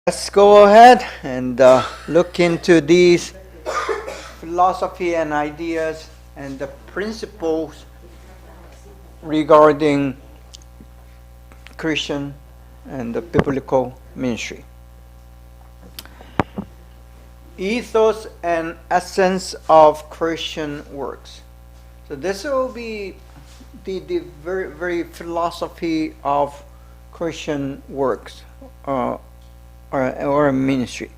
Let's go ahead and look into these philosophy and ideas and the principles regarding Christian and the biblical ministry. Ethos and essence of Christian works. So this will be the very philosophy of Christian works or ministry.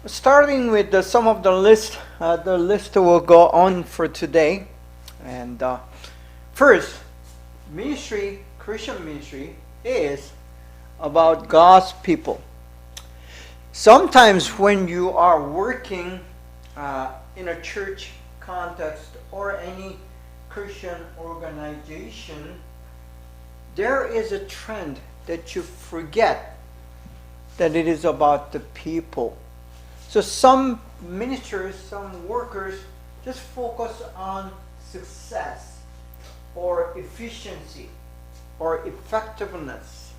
Starting with some of the list will go on for today. And first, Christian ministry is about God's people. Sometimes when you are working in a church context or any Christian organization, there is a trend that you forget that it is about the people. So some ministers, some workers just focus on success or efficiency or effectiveness.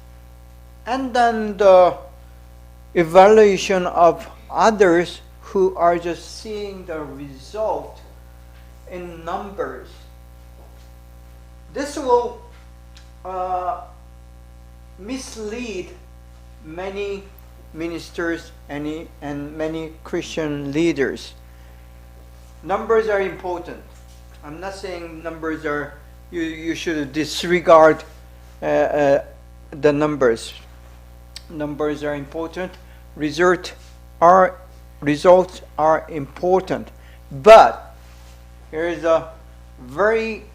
And then the evaluation of others who are just seeing the result in numbers. This will mislead many ministers and many Christian leaders. Numbers are important. I'm not saying numbers are, you should disregard the numbers. Numbers are important. Results are important. But here is a very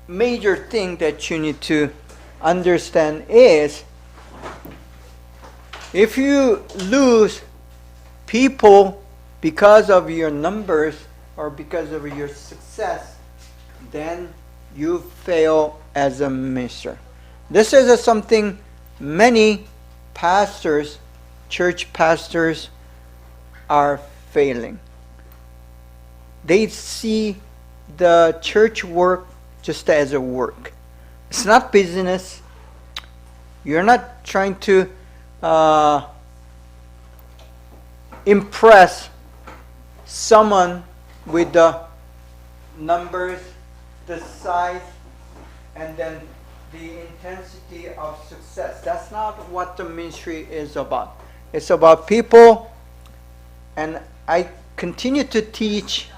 major thing that you need to understand is if you lose people because of your numbers or because of your success, then you fail as a minister. This is something many pastors, church pastors, are failing. They see the church work just as a work. It's not business. You're not trying to impress someone with the numbers, the size, and then the intensity of success. That's not what the ministry is about. It's about people, and I continue to teach.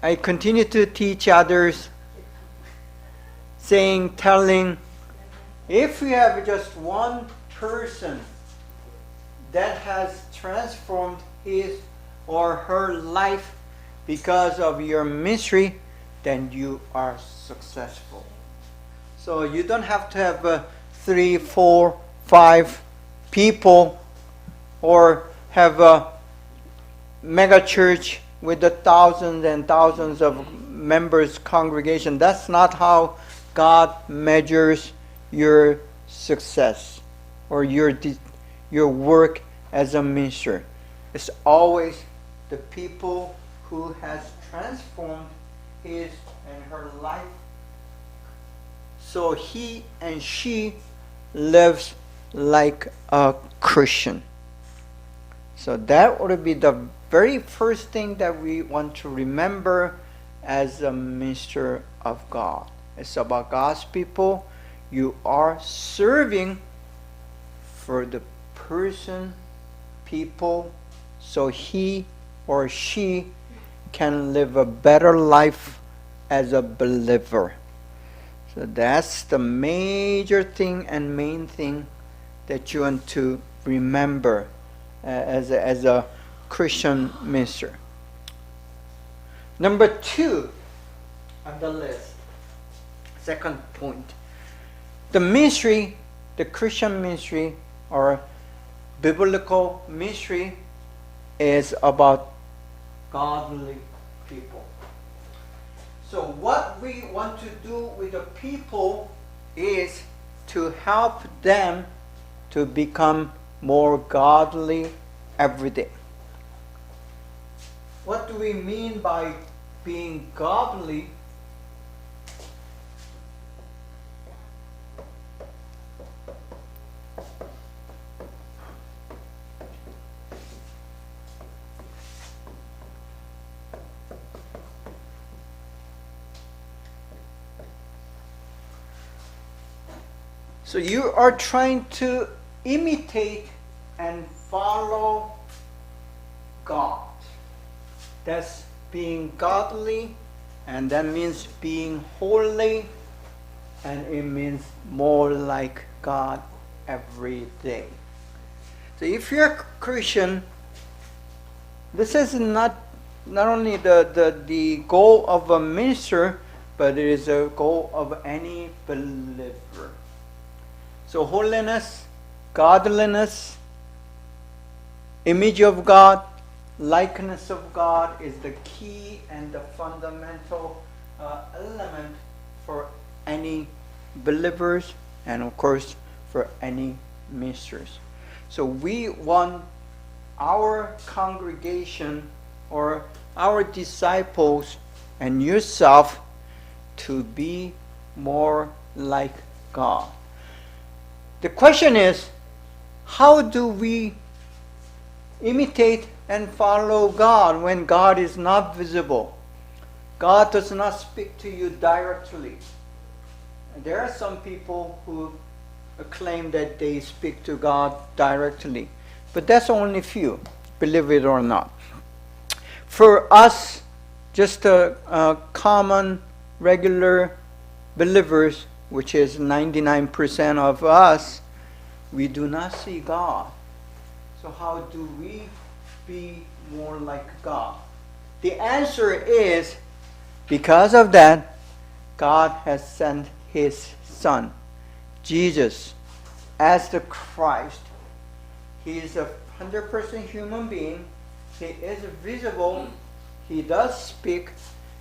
I continue to teach others, telling, if you have just one person that has transformed his or her life because of your ministry, then you are successful. So you don't have to have 3, 4, 5 people or have a mega church with the thousands and thousands of members congregation. That's not how God measures your success or your work as a minister. It's always the people who has transformed his and her life so he and she lives like a Christian. So that would be the very first thing that we want to remember as a minister of God. It's about God's people. You are serving for the people, so he or she can live a better life as a believer. So that's the major thing and main thing that you want to remember as a Christian minister. Number 2 on the list, second point. The Christian ministry or biblical ministry is about godly people. So what we want to do with the people is to help them to become more godly every day. What do we mean by being godly? So you are trying to imitate and follow God. That's being godly, and that means being holy, and it means more like God every day. So if you're a Christian, this is not only the goal of a minister, but it is a goal of any believer. So holiness, godliness, image of God, likeness of God is the key and the fundamental element for any believers, and of course for any ministers. So we want our congregation or our disciples and yourself to be more like God. The question is, how do we imitate and follow God when God is not visible? God does not speak to you directly. There are some people who claim that they speak to God directly, but that's only few, believe it or not. For us, just a common, regular believers, which is 99% of us, we do not see God. So how do we be more like God? The answer is, because of that, God has sent His Son, Jesus, as the Christ. He is a 100% human being. He is visible. He does speak.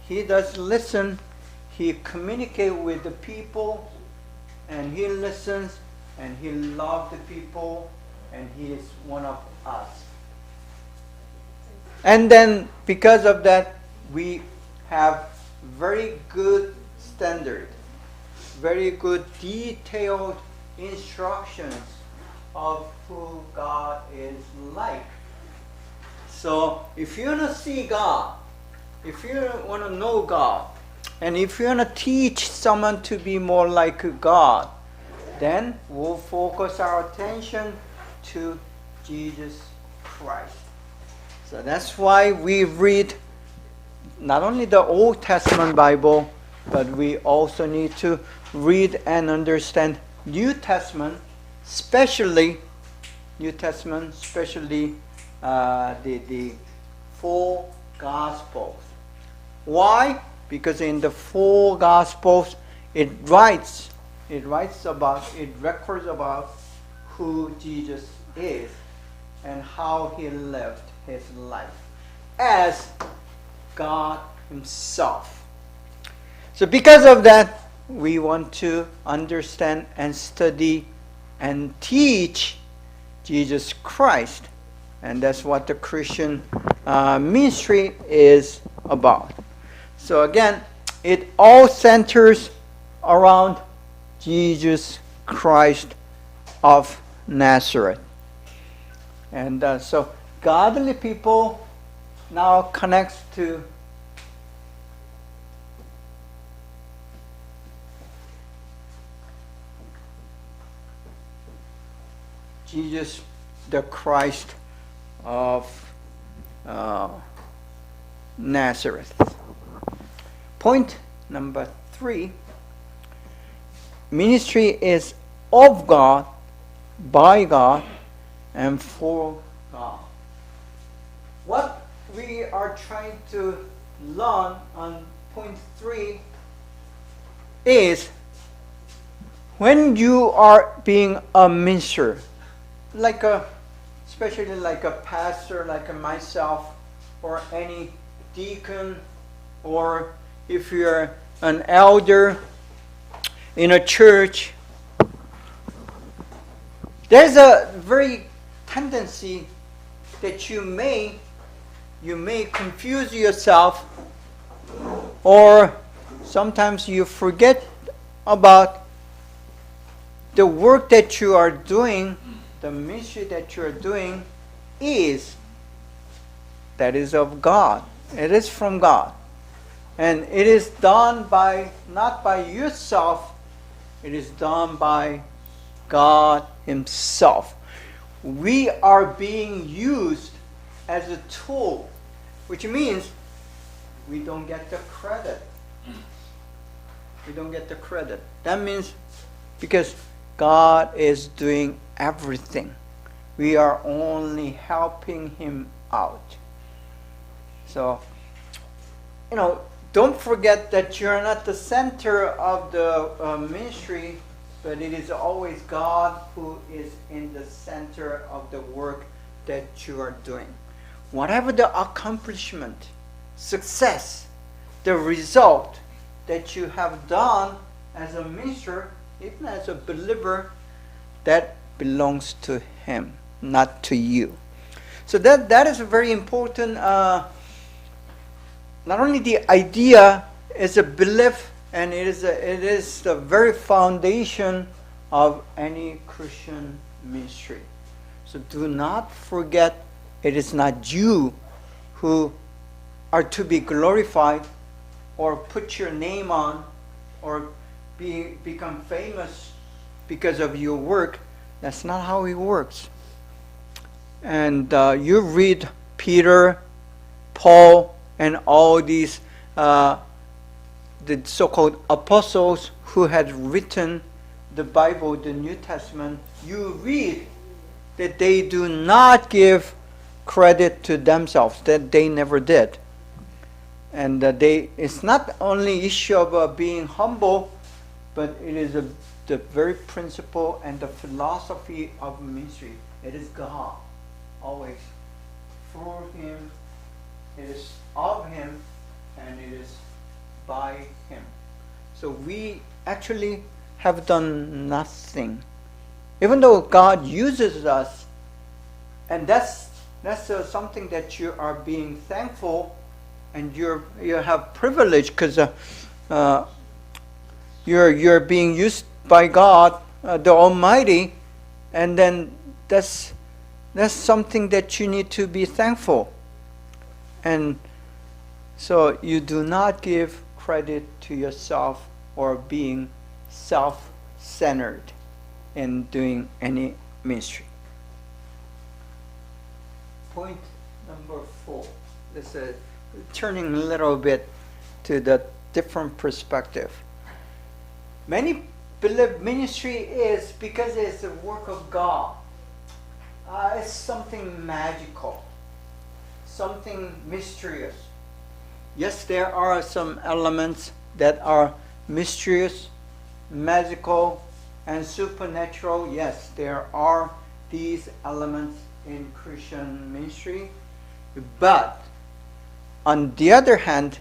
He does listen. He communicates with the people, and He listens, and He loves the people, and He is one of us. And then, because of that, we have very good standard, very good detailed instructions of who God is like. So if you want to see God, if you want to know God, and if you want to teach someone to be more like God, then we'll focus our attention to Jesus Christ. So that's why we read not only the Old Testament Bible, but we also need to read and understand New Testament, especially the four Gospels. Why? Because in the four Gospels, it records about who Jesus is and how He lived His life as God Himself. So because of that, we want to understand and study and teach Jesus Christ. And that's what the Christian ministry is about. So again, it all centers around Jesus Christ of Nazareth. And so godly people now connects to Jesus the Christ of Nazareth. Point number 3. Ministry is of God, by God, and for God. What we are trying to learn on point 3 is, when you are being a minister, especially like a pastor, like myself, or any deacon, or if you're an elder in a church, there's a very tendency that you may confuse yourself, or sometimes you forget about the work that you are doing, the ministry that you are doing that is of God. It is from God. And it is done not by yourself, it is done by God Himself. We are being used as a tool, which means we don't get the credit. We don't get the credit. That means because God is doing everything. We are only helping Him out. So, don't forget that you're not the center of the ministry, but it is always God who is in the center of the work that you are doing. Whatever the accomplishment, success, the result that you have done as a minister, even as a believer, that belongs to Him, not to you. So that is a very important. Not only the idea is a belief, and it is the very foundation of any Christian ministry. So do not forget, it is not you who are to be glorified or put your name on or become famous because of your work. That's not how it works. And you read Peter, Paul, and all these the so-called apostles who had written the Bible, the New Testament. You read that they do not give credit to themselves, that they never did. And it's not only issue of being humble, but it is the very principle and the philosophy of ministry. It is God, always. For Him, it is of Him, and it is by Him. So we actually have done nothing. Even though God uses us, and that's something that you are being thankful, and you have privilege because you're being used by God, the Almighty, and then that's something that you need to be thankful. And so you do not give credit to yourself or being self-centered in doing any ministry. Point number 4. This is turning a little bit to the different perspective. Many believe ministry is because it's the work of God. It's something magical, something mysterious. Yes, there are some elements that are mysterious, magical, and supernatural. Yes, there are these elements in Christian ministry. But on the other hand,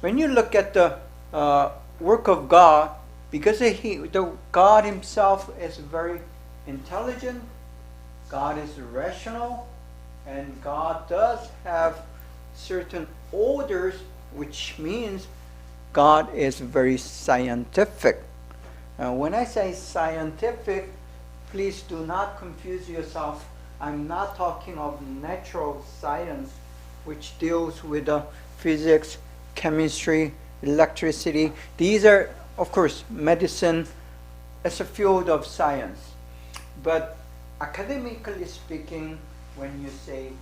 when you look at the work of God, because God Himself is very intelligent, God is rational, and God does have certain orders, which means God is very scientific. When I say scientific, please do not confuse yourself. I'm not talking of natural science, which deals with physics, chemistry, electricity. These are, of course, medicine as a field of science. But academically speaking, when you say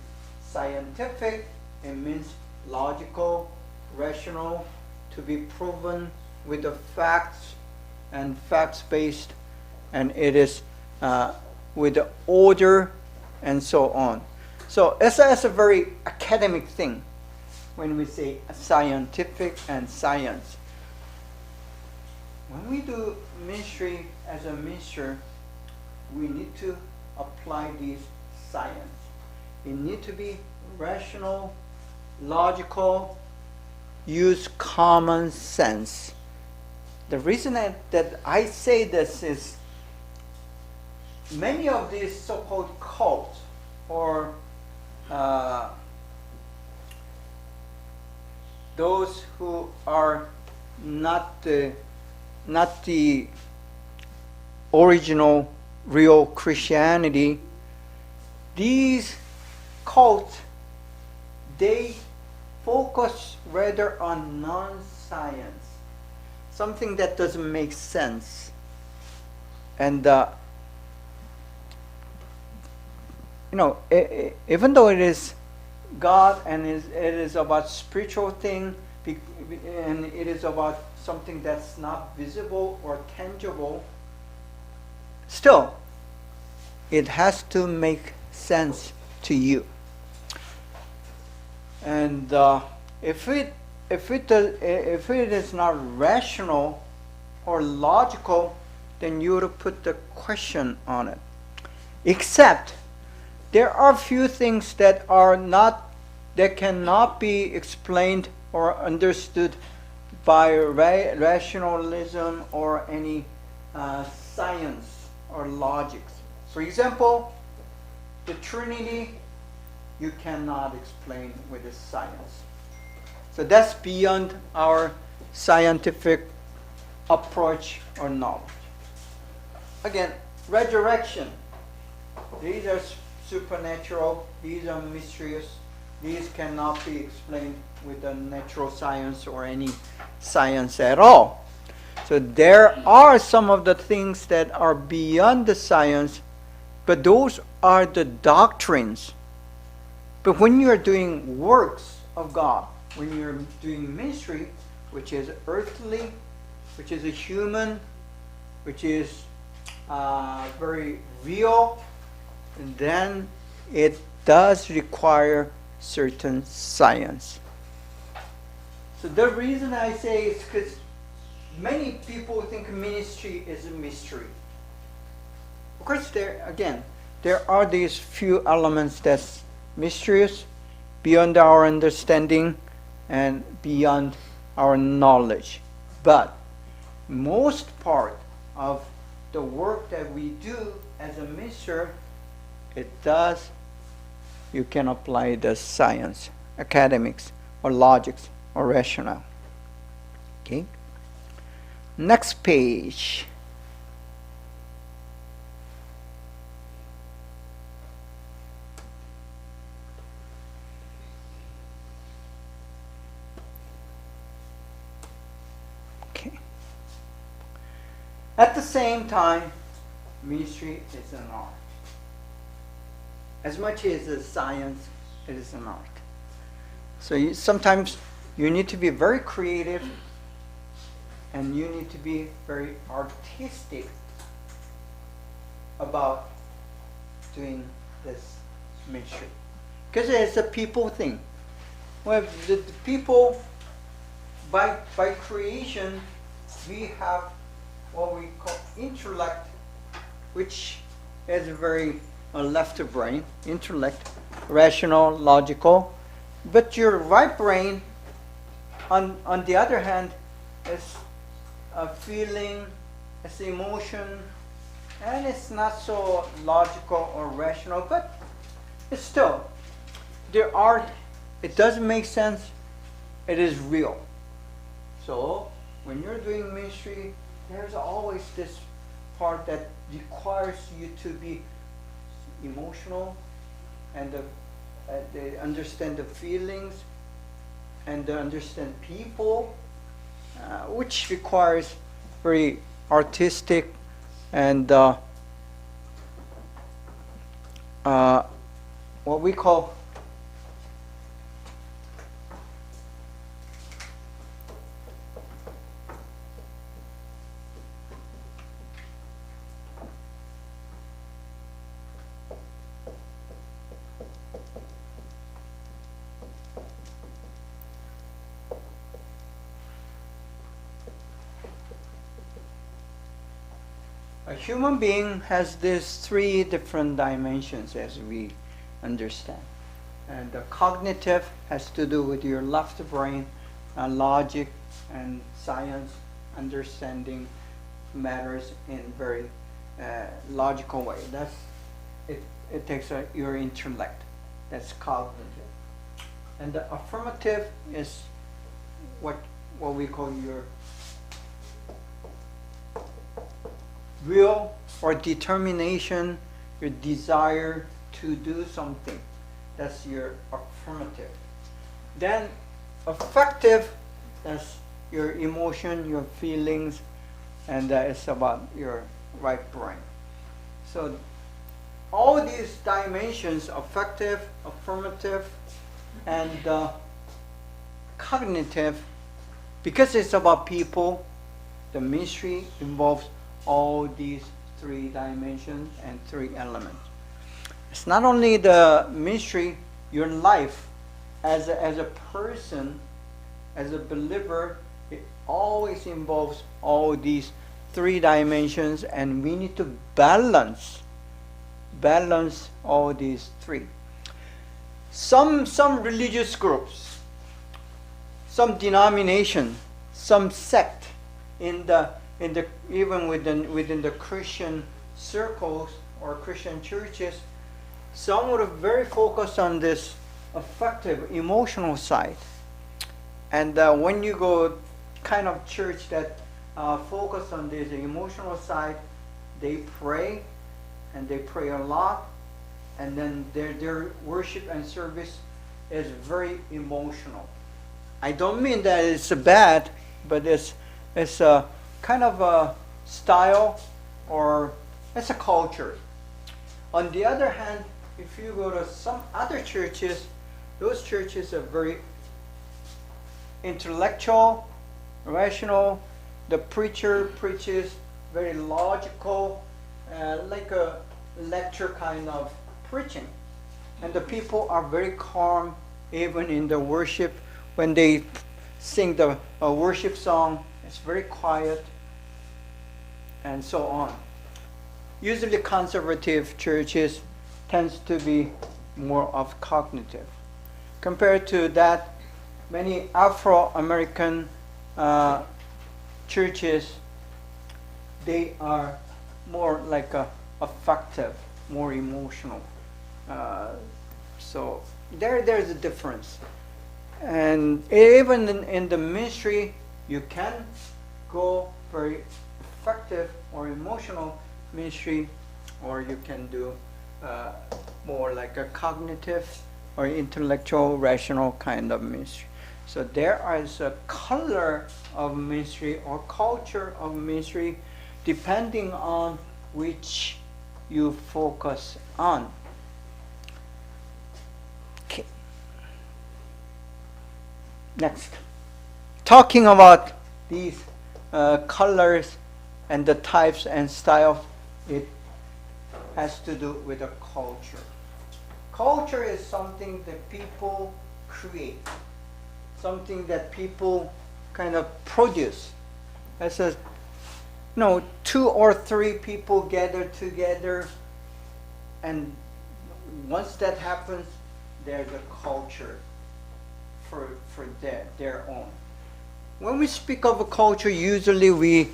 scientific, it means logical, rational, to be proven with the facts and facts-based, and it is with the order and so on. So it's a very academic thing when we say scientific and science. When we do ministry as a minister, we need to apply these science. It needs to be rational, logical, use common sense. The reason that I say this is many of these so-called cults or those who are not the original real Christianity, these cults, they focus rather on non-science, something that doesn't make sense. And even though it is God and it is about spiritual thing, and it is about something that's not visible or tangible, still, it has to make sense to you. And if it is not rational or logical, then you would put the question on it. Except there are few things that cannot be explained or understood by rationalism or any science or logics. For example, the Trinity you cannot explain with the science. So that's beyond our scientific approach or knowledge. Again, resurrection. These are supernatural. These are mysterious. These cannot be explained with the natural science or any science at all. So there are some of the things that are beyond the science, but those are the doctrines. But when you are doing works of God, when you're doing ministry, which is earthly, which is a human, which is very real, then it does require certain science. So the reason I say is because many people think ministry is a mystery. Of course, there are these few elements that's mysterious, beyond our understanding, and beyond our knowledge. But most part of the work that we do as a minister, you can apply the science, academics, or logics, or rationale. Okay? Next page. At the same time, ministry is an art. As much as a science, it is an art. So sometimes you need to be very creative and you need to be very artistic about doing this ministry. Because it's a people thing. Well, the people, by creation, we have what we call intellect, which is very left brain, intellect, rational, logical. But your right brain, on the other hand, is a feeling, it's emotion, and it's not so logical or rational, but it's still, it doesn't make sense, it is real. So when you're doing ministry, there's always this part that requires you to be emotional and understand the feelings and understand people, which requires very artistic and what we call a human being has these three different dimensions as we understand. And the cognitive has to do with your left brain, logic and science, understanding matters in very logical way. It takes your intellect. That's cognitive. And the affirmative is what we call your will or determination, your desire to do something. That's your affirmative. Then affective, that's your emotion, your feelings, and it's about your right brain. So all these dimensions, affective, affirmative, and cognitive, because it's about people, the ministry involves all these three dimensions and three elements. It's not only the ministry, your life as a person, as a believer, it always involves all these three dimensions, and we need to balance all these three. Some religious groups, some denomination, some sect in the even within the Christian circles or Christian churches, some would very focused on this affective, emotional side. And when you go kind of church that focus on this emotional side, they pray, and they pray a lot, and then their worship and service is very emotional. I don't mean that it's bad, but it's a kind of a style, or it's a culture. On the other hand, if you go to some other churches, those churches are very intellectual, rational. The preacher preaches very logical, like a lecture kind of preaching. And the people are very calm, even in the worship. When they sing the worship song, it's very quiet, and so on. Usually conservative churches tends to be more of cognitive. Compared to that, many Afro-American churches, they are more like affective, more emotional. So there's a difference. And even in the ministry, you can go very affective or emotional ministry, or you can do more like a cognitive or intellectual, rational kind of ministry. So there is a color of ministry or culture of ministry depending on which you focus on. Okay. Next. Talking about these colors and the types and styles, it has to do with a culture. Culture is something that people create, something that people kind of produce. As a, two or three people gather together, and once that happens, there's a culture for their own. When we speak of a culture, usually we,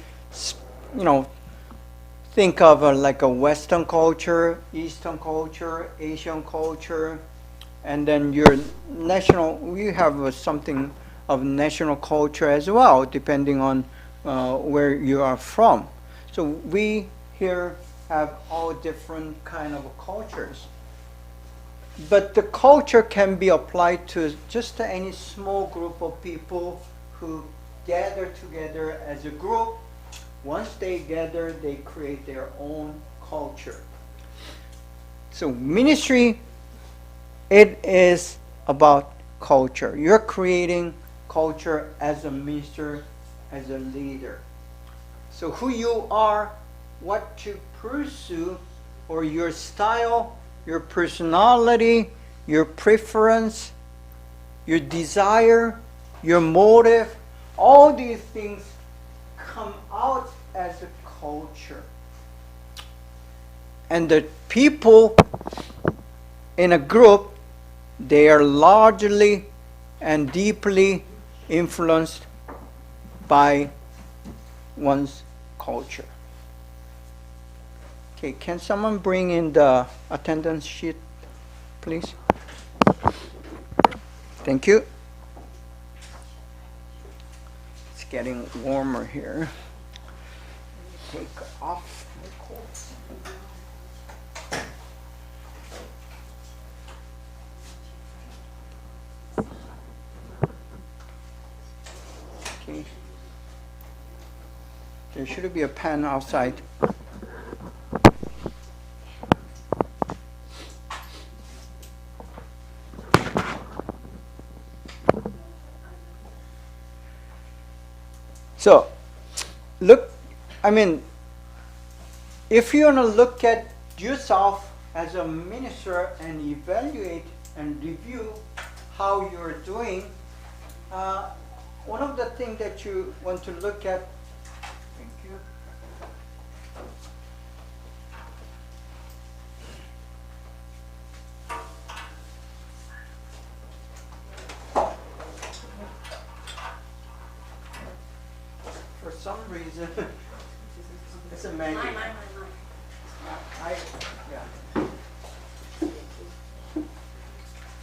think of like a Western culture, Eastern culture, Asian culture, and then your national. We have something of national culture as well, depending on where you are from. So we here have all different kind of cultures. But the culture can be applied to just any small group of people who gather together as a group. Once they gather, they create their own culture. So ministry, it is about culture. You're creating culture as a minister, as a leader. So who you are, what you pursue, or your style, your personality, your preference, your desire, your motive, all these things come out as a culture. And the people in a group, they are largely and deeply influenced by one's culture. Okay, can someone bring in the attendance sheet, please? Thank you. It's getting warmer here. Take off my coat. Okay. There should be a pen outside. So, look, I mean, if you want to look at yourself as a minister and evaluate and review how you're doing, one of the things that you want to look at, thank you. For some reason, it's a manual.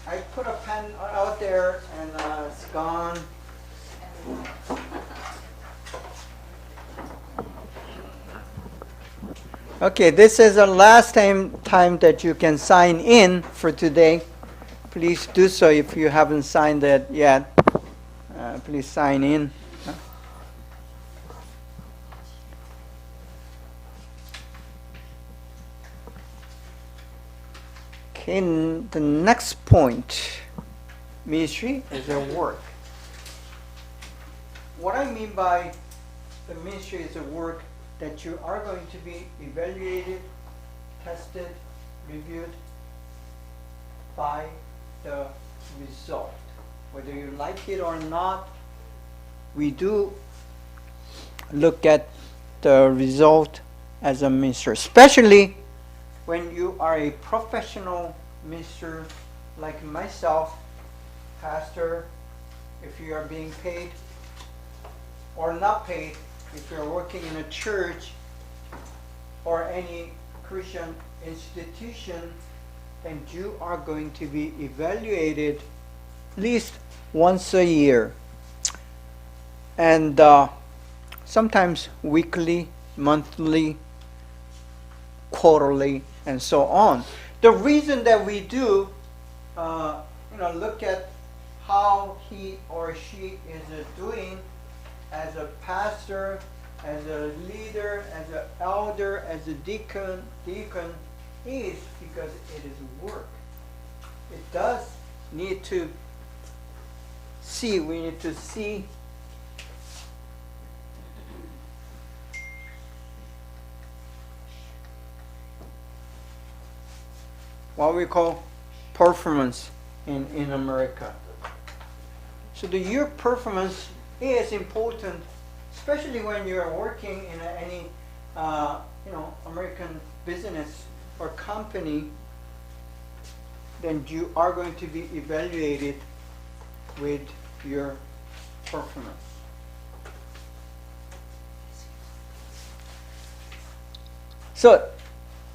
I put a pen out there and it's gone. Okay, this is the last time that you can sign in for today. Please do so if you haven't signed it yet. Please sign in. Okay, the next point, ministry is a work. What I mean by the ministry is a work that you are going to be evaluated, tested, reviewed by the result. Whether you like it or not, we do look at the result as a minister, especially when you are a professional minister like myself, pastor, if you are being paid or not paid, if you're working in a church or any Christian institution, then you are going to be evaluated at least once a year. And sometimes weekly, monthly, quarterly, and so on. The reason that we do, look at how he or she is doing as a pastor, as a leader, as an elder, as a deacon, is because it is work. It does need to see. We need to see what we call performance in America. So your performance is important, especially when you're working in any American business or company. Then you are going to be evaluated with your performance. So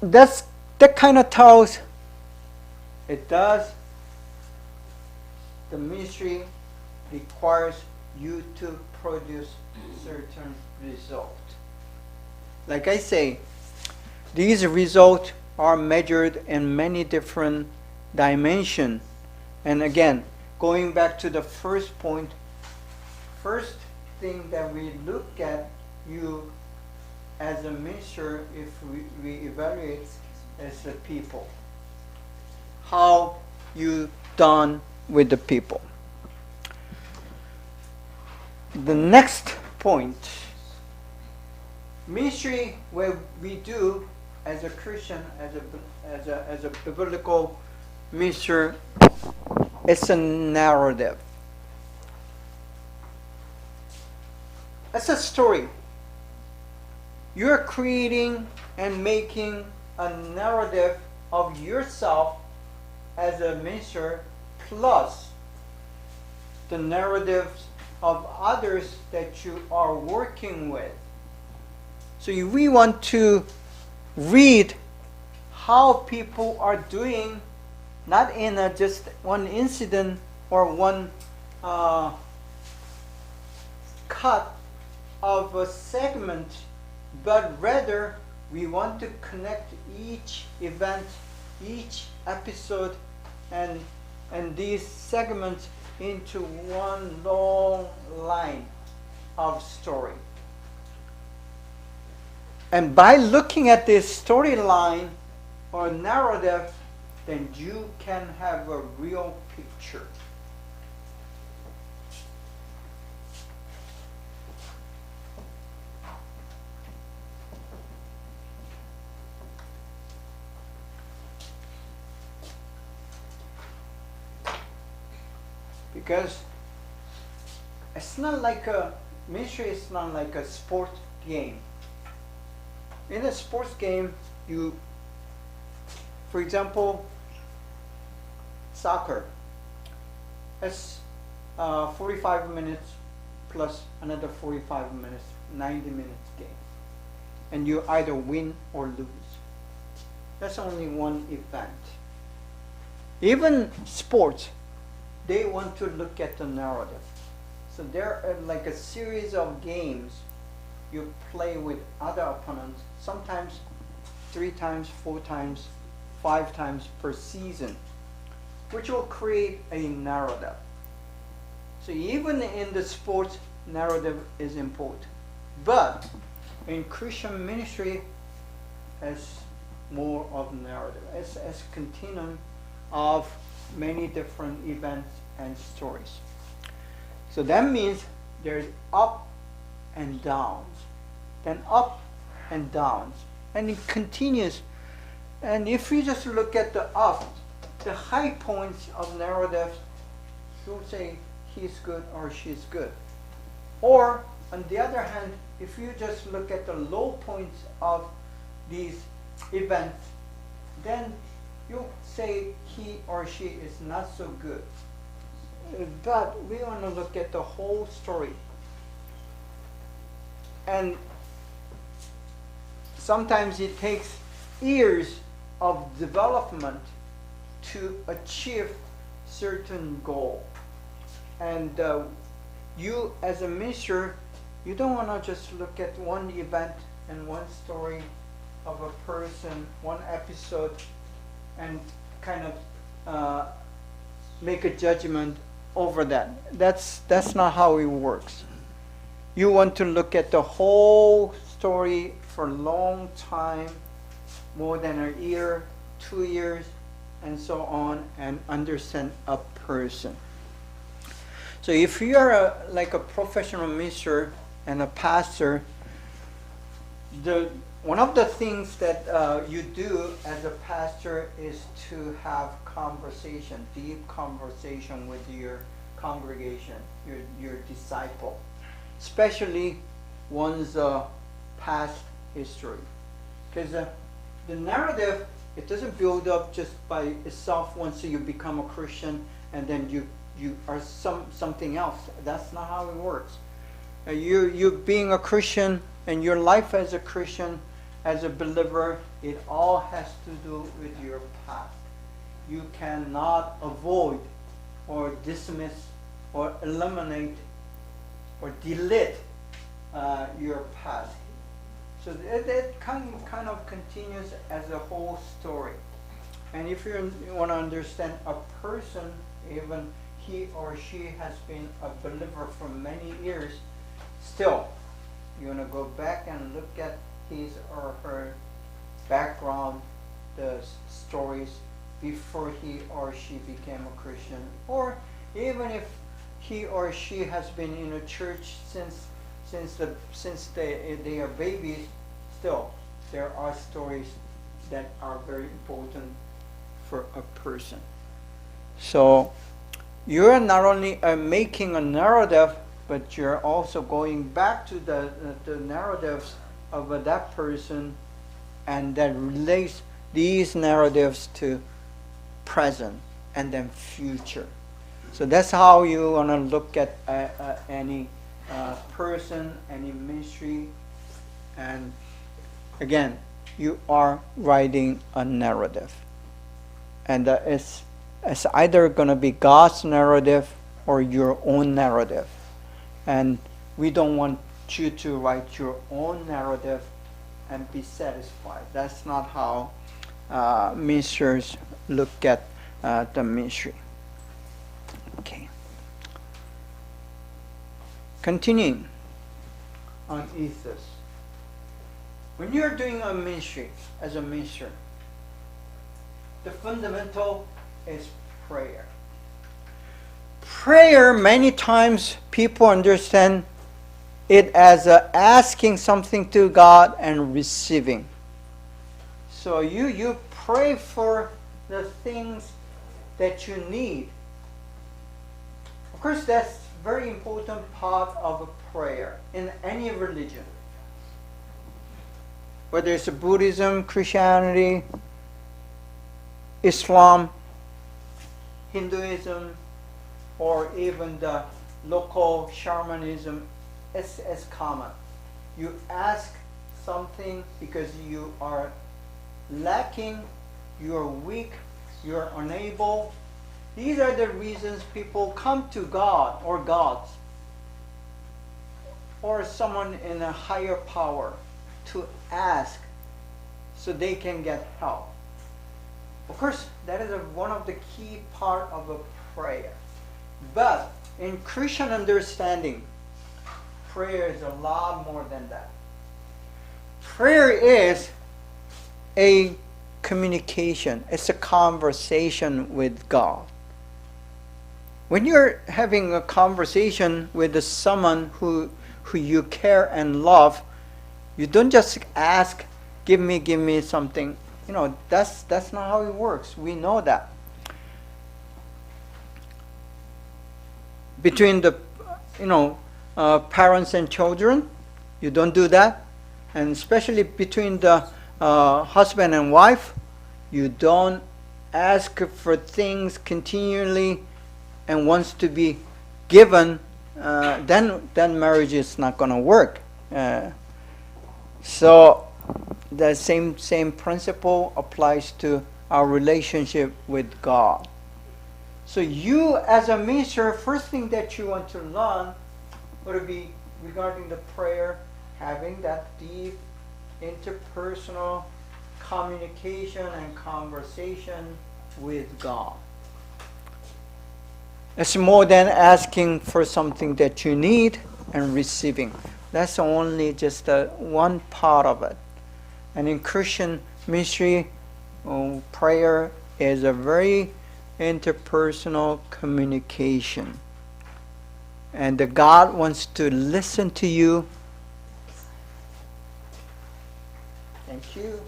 that kind of tells. It does. The ministry requires you to produce certain results. Like I say, these results are measured in many different dimensions. And again, going back to the first point, first thing that we look at you as a minister, if we evaluate as the people. How you done with the people. The next point, ministry where we do as a Christian, as a biblical minister, it's a narrative. It's a story. You're creating and making a narrative of yourself as a minister, plus the narratives of others that you are working with. So we want to read how people are doing, not in just one incident or one cut of a segment, but rather we want to connect each event, each episode, and these segments into one long line of story. And by looking at this storyline or narrative, then you can have a real picture. Because it's not like ministry is not like a sport game. In a sports game, for example, soccer. It's 45 minutes plus another 45 minutes, 90 minutes game. And you either win or lose. That's only one event. Even sports, they want to look at the narrative. So there are like a series of games you play with other opponents, sometimes 3 times, 4 times, 5 times per season, which will create a narrative. So even in the sports, narrative is important. But in Christian ministry, it's more of narrative. It's a continuum of many different events and stories. So that means there's up and downs, then up and downs, and it continues. And if you just look at the up, the high points of narratives, you'll say he's good or she's good. Or on the other hand, if you just look at the low points of these events, then you say he or she is not so good. But we want to look at the whole story. And sometimes it takes years of development to achieve certain goal. And you as a minister, you don't want to just look at one event and one story of a person, one episode, and kind of make a judgment over that. That's not how it works. You want to look at the whole story for a long time, more than a year, 2 years, and so on, and understand a person. So if you are like a professional minister and a pastor, one of the things that you do as a pastor is to have conversation, deep conversation with your congregation, your disciple, especially one's past history. Because the narrative, it doesn't build up just by itself once you become a Christian and then you are something else. That's not how it works. You being a Christian and your life as a Christian, as a believer, it all has to do with your past. You cannot avoid or dismiss or eliminate or delete your past. So that kind of continues as a whole story. And if you want to understand a person, even he or she has been a believer for many years, still, you want to go back and look at his or her background, the stories before he or she became a Christian, or even if he or she has been in a church since they are babies, still there are stories that are very important for a person. So you're not only making a narrative, but you're also going back to the narratives of that person, and that relates these narratives to present and then future. So that's how you want to look at any person, any ministry. And again, you are writing a narrative. And it's either going to be God's narrative or your own narrative. And we don't want you to write your own narrative and be satisfied. That's not how ministers look at the ministry. Okay. Continuing on ethos. When you're doing a ministry, as a minister, the fundamental is prayer. Prayer, many times people understand it as asking something to God and receiving. So you pray for the things that you need. Of course, that's very important part of a prayer in any religion. Whether it's Buddhism, Christianity, Islam, Hinduism, or even the local shamanism, it's common. You ask something because you are lacking, you're weak, you're unable. These are the reasons people come to God or gods or someone in a higher power to ask so they can get help. Of course, that is one of the key part of a prayer. But in Christian understanding, prayer is a lot more than that. Prayer is a communication. It's a conversation with God. When you're having a conversation with someone who you care and love, you don't just ask, give me something. That's not how it works. We know that. Between the, parents and children, you don't do that. And especially between the husband and wife, you don't ask for things continually and wants to be given. Then marriage is not going to work. So the same principle applies to our relationship with God. So you, as a minister, first thing that you want to learn would be regarding the prayer, having that deep interpersonal communication and conversation with God. It's more than asking for something that you need and receiving. That's only just one part of it. And in Christian ministry, prayer is a very interpersonal communication. And the God wants to listen to you. Thank you.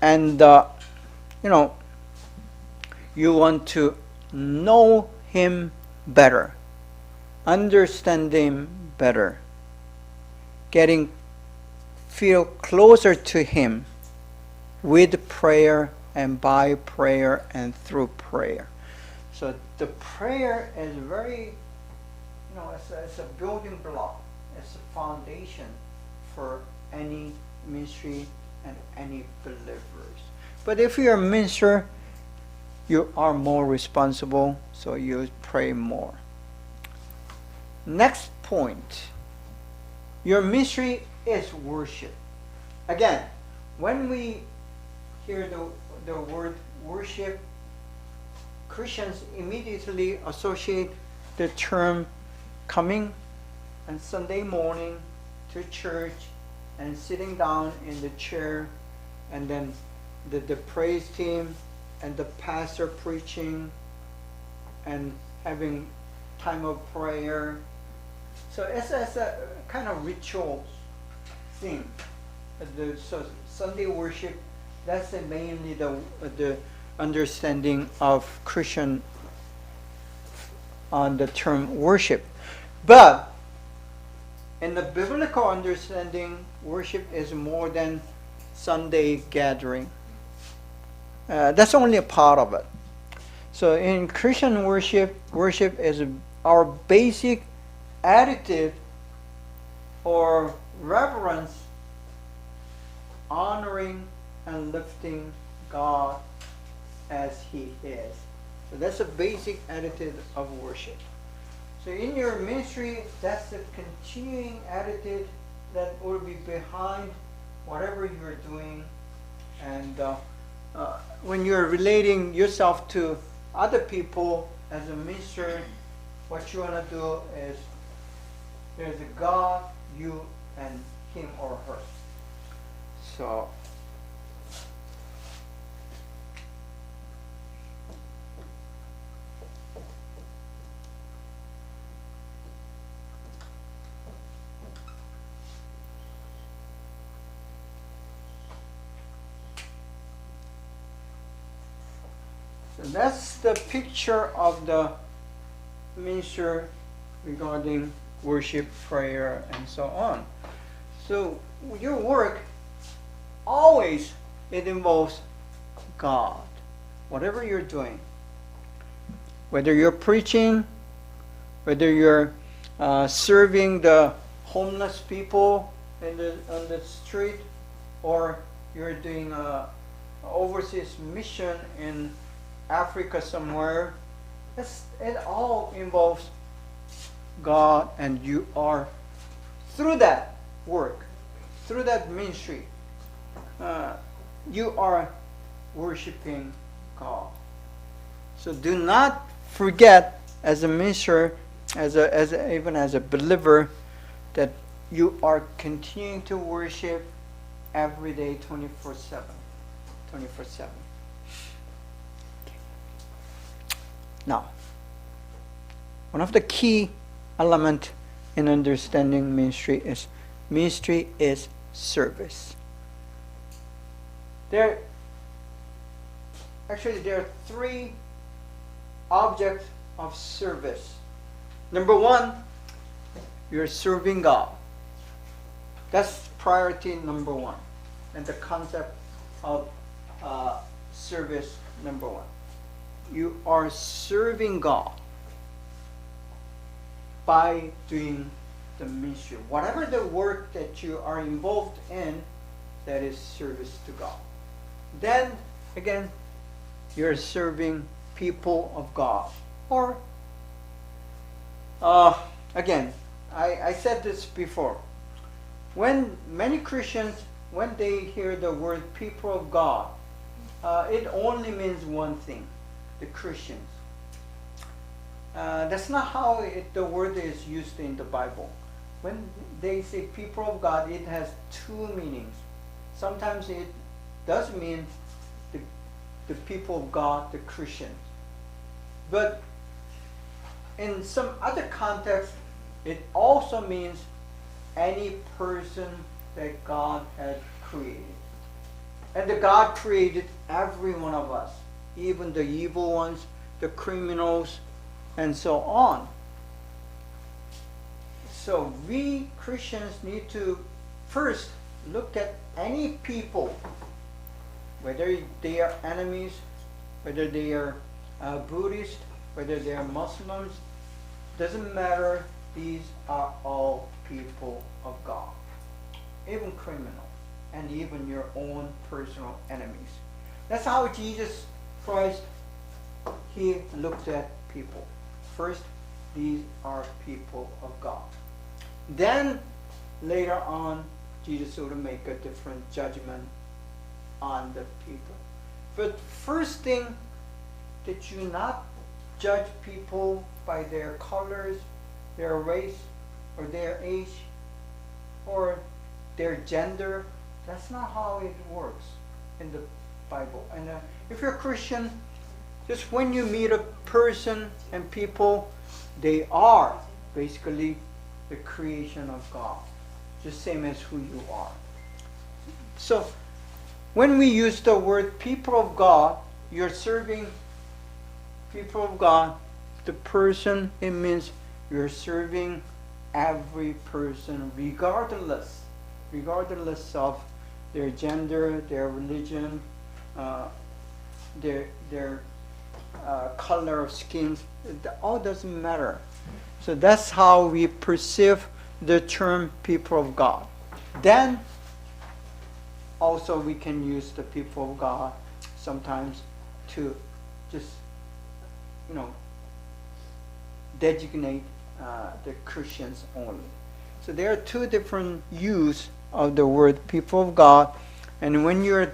And, you want to know Him better, understand Him better, feel closer to Him with prayer and by prayer and through prayer. So the prayer is very, it's a building block. It's a foundation for any ministry and any believers. But if you're a minister, you are more responsible, so you pray more. Next point. Your ministry is worship. Again, when we hear the word worship, Christians immediately associate the term coming on Sunday morning to church and sitting down in the chair, and then the praise team and the pastor preaching and having time of prayer. So it's a kind of ritual thing. So Sunday worship, that's mainly the understanding of Christian on the term worship. But in the biblical understanding, worship is more than Sunday gathering. That's only a part of it. So in Christian worship is our basic attitude or reverence, honoring and lifting God as He is. So that's a basic attitude of worship. So in your ministry, that's the continuing attitude that will be behind whatever you're doing. And when you're relating yourself to other people as a minister, what you want to do is there's a God, you, and him or her. So So that's the picture of the minister regarding worship, prayer, and so on. So your work always it involves God. Whatever you're doing, whether you're preaching, whether you're serving the homeless people on the street, or you're doing a overseas mission in Africa somewhere, it all involves God, and you are, through that work, through that ministry, you are worshiping God. So do not forget, as a minister, even as a believer, that you are continuing to worship every day, 24/7. 24/7. Now, one of the key elements in understanding ministry is service. There are three objects of service. Number one, you're serving God. That's priority number one, and the concept of service number one. You are serving God by doing the ministry. Whatever the work that you are involved in, that is service to God. Then, again, you're serving people of God. Or, again, I said this before. When many Christians, when they hear the word people of God, it only means one thing, the Christians. That's not how the word is used in the Bible. When they say people of God, it has two meanings. Sometimes it does mean the people of God, the Christians. But in some other context, it also means any person that God has created. And the God created every one of us, even the evil ones, the criminals, and so on. So we Christians need to first look at any people, whether they are enemies, whether they are Buddhist, whether they are Muslims, doesn't matter. These are all people of God, even criminals, and even your own personal enemies. That's how Jesus Christ, he looked at people. First, these are people of God. Then, later on, Jesus would make a different judgment on the people. But first thing, that you not judge people by their colors, their race, or their age, or their gender. That's not how it works in the Bible. And if you're a Christian, just when you meet a person and people, they are basically the creation of God, just same as who you are. So when we use the word people of God, you're serving people of God, the person, it means you're serving every person regardless of their gender, their religion, their color of skin. It all doesn't matter. So that's how we perceive the term people of God. Then also we can use the people of God sometimes to just designate the Christians only. So there are two different use of the word people of God, and when you're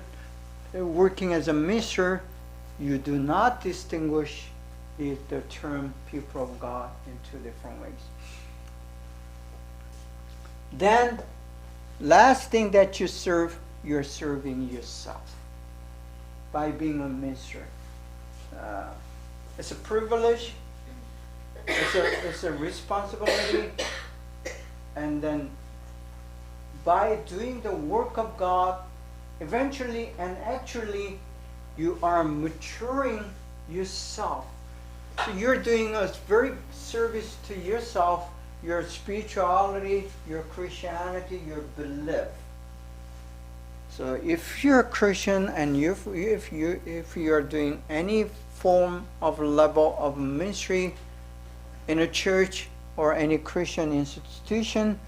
working as a minister, you do not distinguish the term people of God in two different ways. Then, last thing that you serve, you're serving yourself by being a minister. It's a privilege. It's a responsibility. And then by doing the work of God, eventually and actually you are maturing yourself. So you're doing a very service to yourself, your spirituality, your Christianity, your belief. So if you're a Christian and if you're doing any form of level of ministry in a church or any Christian institution,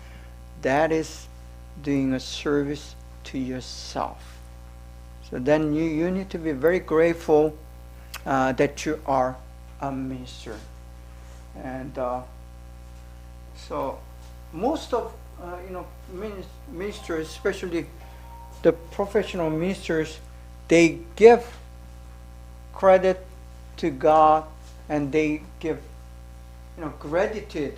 that is doing a service to yourself. So then you need to be very grateful that you are a minister. And so most of ministers, especially the professional ministers, they give credit to God and they give gratitude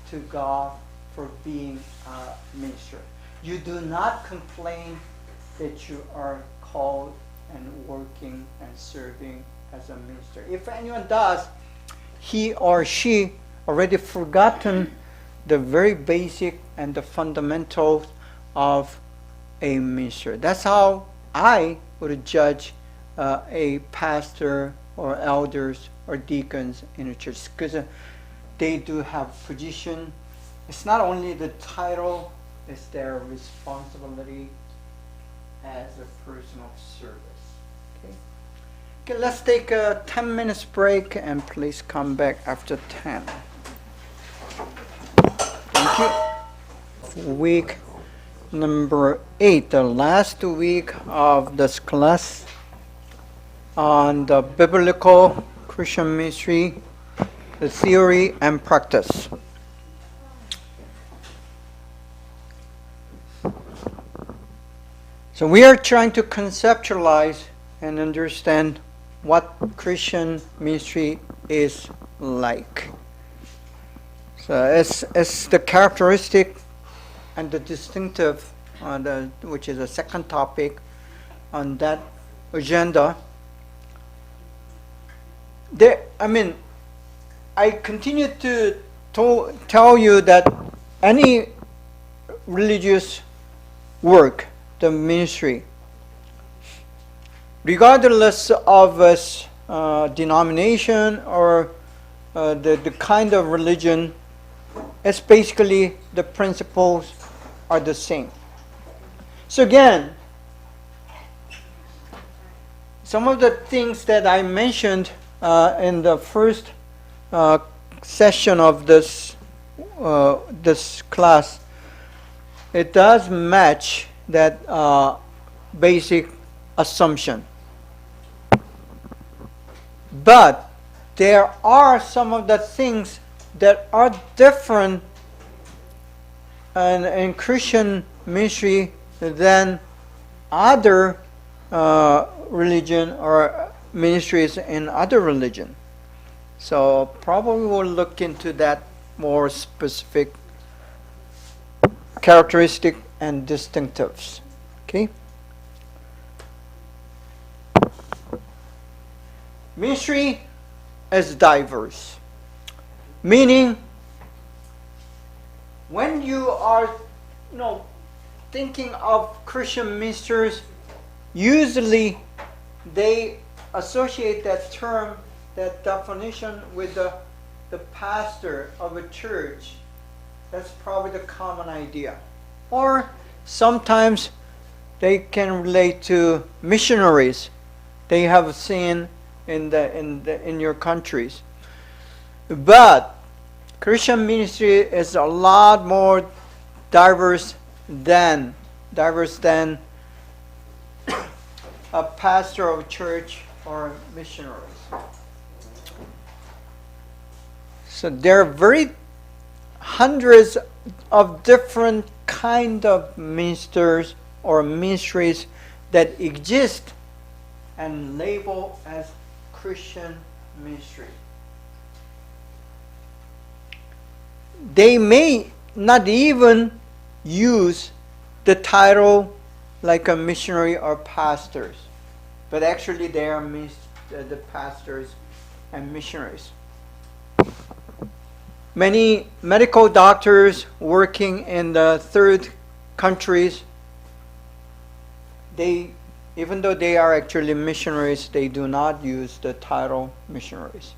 to God for being a minister. You do not complain that you are called and working and serving as a minister. If anyone does, he or she already forgotten the very basic and the fundamentals of a minister. That's how I would judge a pastor or elders or deacons in a church, because they do have position. It's not only the title, it's their responsibility as a person of service. Okay, let's take a 10 minutes break and please come back after 10. Thank you. Week number 8, the last week of this class on the biblical Christian ministry, the theory and practice. So we are trying to conceptualize and understand what Christian ministry is like. So it's the characteristic and the distinctive, which is the second topic on that agenda. I continue to tell you that any religious work, the ministry, regardless of its denomination or the kind of religion, it's basically the principles are the same. So again, some of the things that I mentioned in the first session of this class, it does match that basic assumption. But there are some of the things that are different in Christian ministry than other religion or ministries in other religion. So probably we'll look into that more specific characteristic and distinctives. Okay? Ministry is diverse. Meaning, when you are thinking of Christian ministers, usually they associate that term, that definition with the pastor of a church. That's probably the common idea. Or sometimes they can relate to missionaries they have seen in your countries. But Christian ministry is a lot more diverse than a pastor of a church or missionaries. So there are hundreds of different kind of ministers or ministries that exist and labeled as Christian ministry. They may not even use the title like a missionary or pastors, but actually they are the pastors and missionaries. Many medical doctors working in the third countries, they Even though they are actually missionaries, they do not use the title missionaries.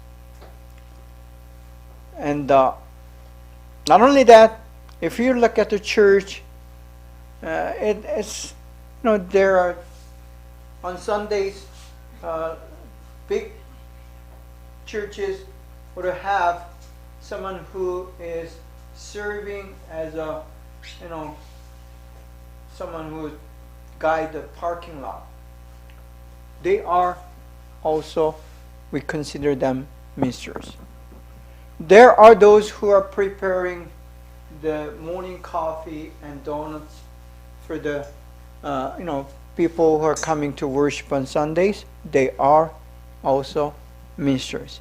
And not only that, if you look at the church, it's, there are, on Sundays, big churches would have someone who is serving as a, someone who guide the parking lot. They are also, we consider them ministers. There are those who are preparing the morning coffee and donuts for the, people who are coming to worship on Sundays. They are also ministers.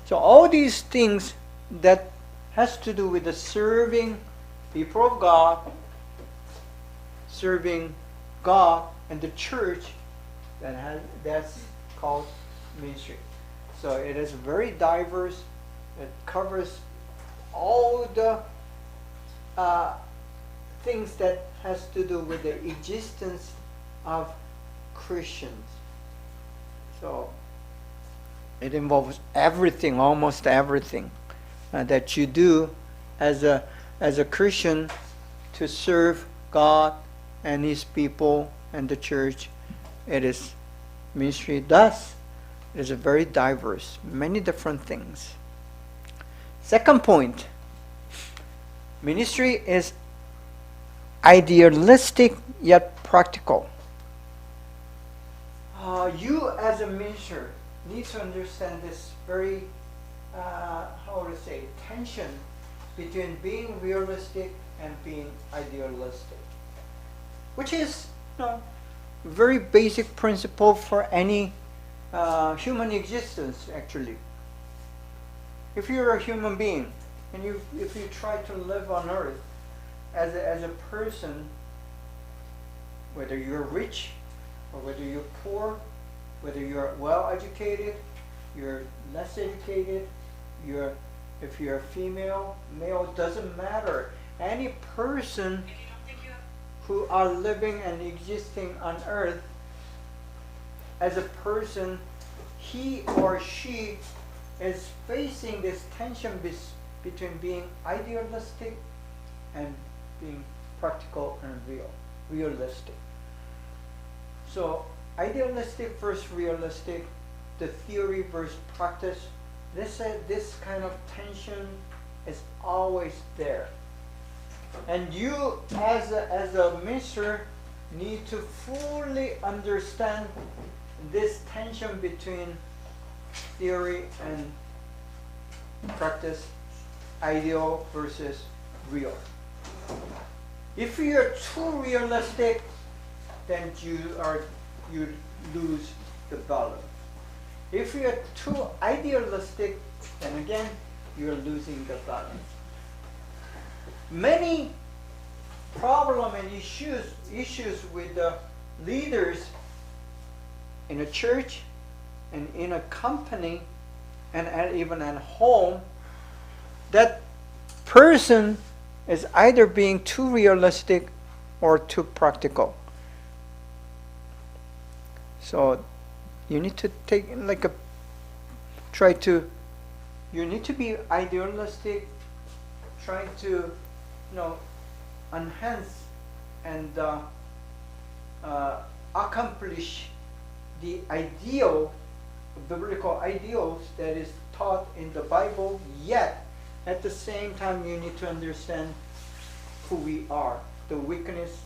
So all these things that has to do with the serving people of God, serving God and the church, that's called ministry. So it is very diverse. It covers all the things that has to do with the existence of Christians. So it involves everything, almost everything that you do as a Christian to serve God and His people and the church. It is ministry. Thus, it is a very diverse, many different things. Second point, ministry is idealistic yet practical. You as a minister need to understand this very, tension between being realistic and being idealistic, which is very basic principle for any human existence, actually. If you're a human being and if you try to live on earth as a person, whether you're rich or whether you're poor, whether you're well educated, you're less educated, if you're female, male, doesn't matter. Any person who are living and existing on earth as a person, he or she is facing this tension between being idealistic and being practical and realistic. So idealistic versus realistic, the theory versus practice, this kind of tension is always there. And you as a minister need to fully understand this tension between theory and practice, ideal versus real. If you're too realistic, then you lose the balance. If you're too idealistic, then again you're losing the balance. Many problem and issues with the leaders in a church and in a company and even at home, that person is either being too realistic or too practical. So you need to take you need to be idealistic, trying to enhance and accomplish the biblical ideals that is taught in the Bible, yet at the same time you need to understand who we are, the weakness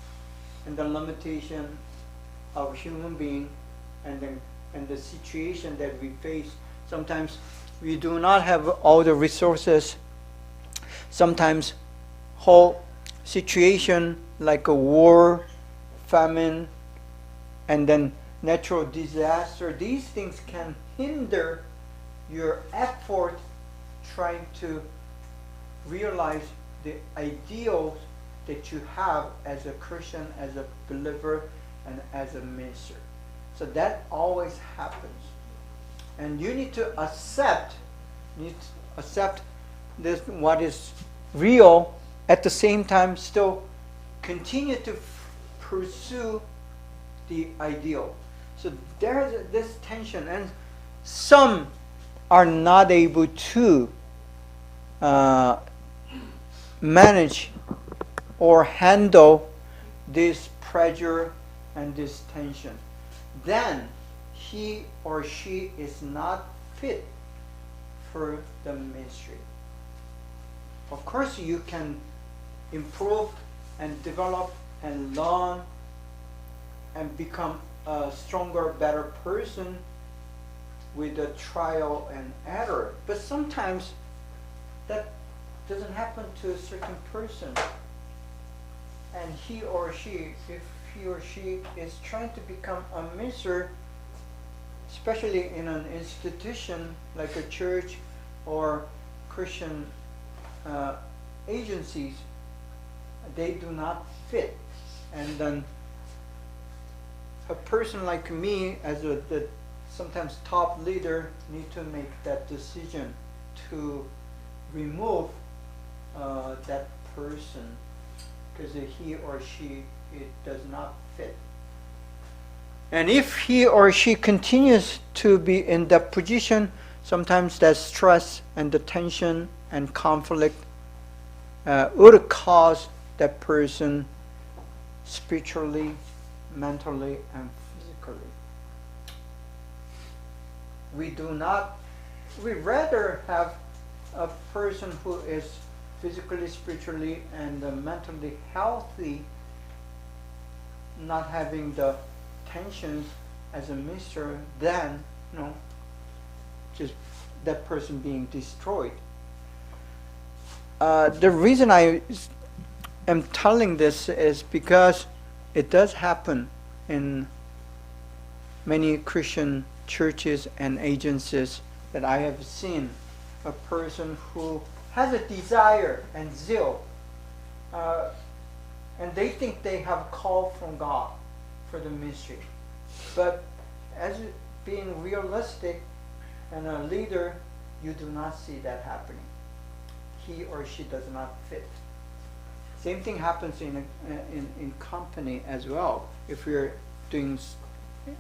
and the limitation of human being and the situation that we face. Sometimes we do not have all the resources. Sometimes whole situation like a war, famine, and then natural disaster, these things can hinder your effort trying to realize the ideals that you have as a Christian, as a believer, and as a minister. So that always happens. And you need to accept this, what is real, at the same time still continue to pursue the ideal. So there's this tension, and some are not able to manage or handle this pressure and this tension. Then he or she is not fit for the ministry. Of course, you can improve and develop and learn and become a stronger, better person with the trial and error. But sometimes that doesn't happen to a certain person. And he or she, if he or she is trying to become a minister, especially in an institution like a church or Christian agencies, they do not fit. And then a person like me, as the sometimes top leader, need to make that decision to remove that person because he or she, it does not fit. And if he or she continues to be in that position, sometimes that stress and the tension and conflict would cause that person spiritually, mentally, and physically. We rather have a person who is physically, spiritually, and mentally healthy, not having the tensions as a minister, than just that person being destroyed. The reason I am telling this is because it does happen in many Christian churches and agencies that I have seen. A person who has a desire and zeal, and they think they have a call from God for the ministry. But as being realistic and a leader, you do not see that happening. He or she does not fit. Same thing happens in company as well. If you're doing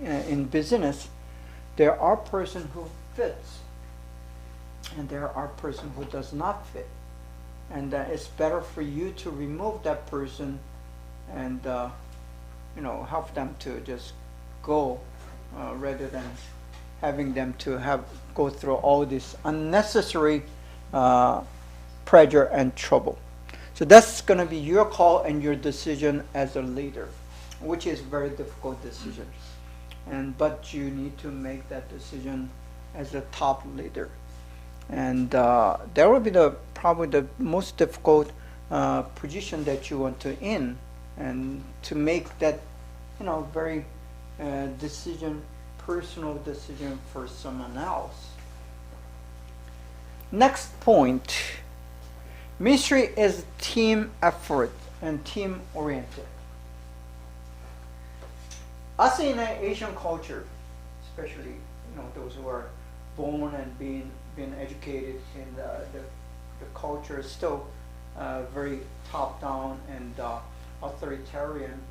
in business, there are person who fits, and there are person who does not fit. And it's better for you to remove that person and help them to just go rather than having them to go through all this unnecessary pressure and trouble. So that's going to be your call and your decision as a leader, which is a very difficult decision. But you need to make that decision as a top leader. And that will be probably the most difficult position that you want to in, and to make that very personal decision for someone else. Next point. Ministry is team effort and team oriented. Us in an Asian culture, especially those who are born and being educated in the culture is still very top down and authoritarian.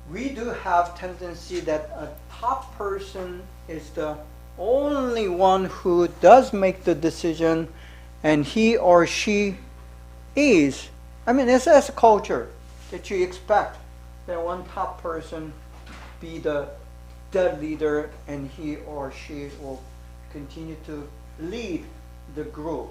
We do have tendency that a top person is the only one who does make the decision, and he or she is. It's as a culture that you expect that one top person be the leader, and he or she will continue to lead the group.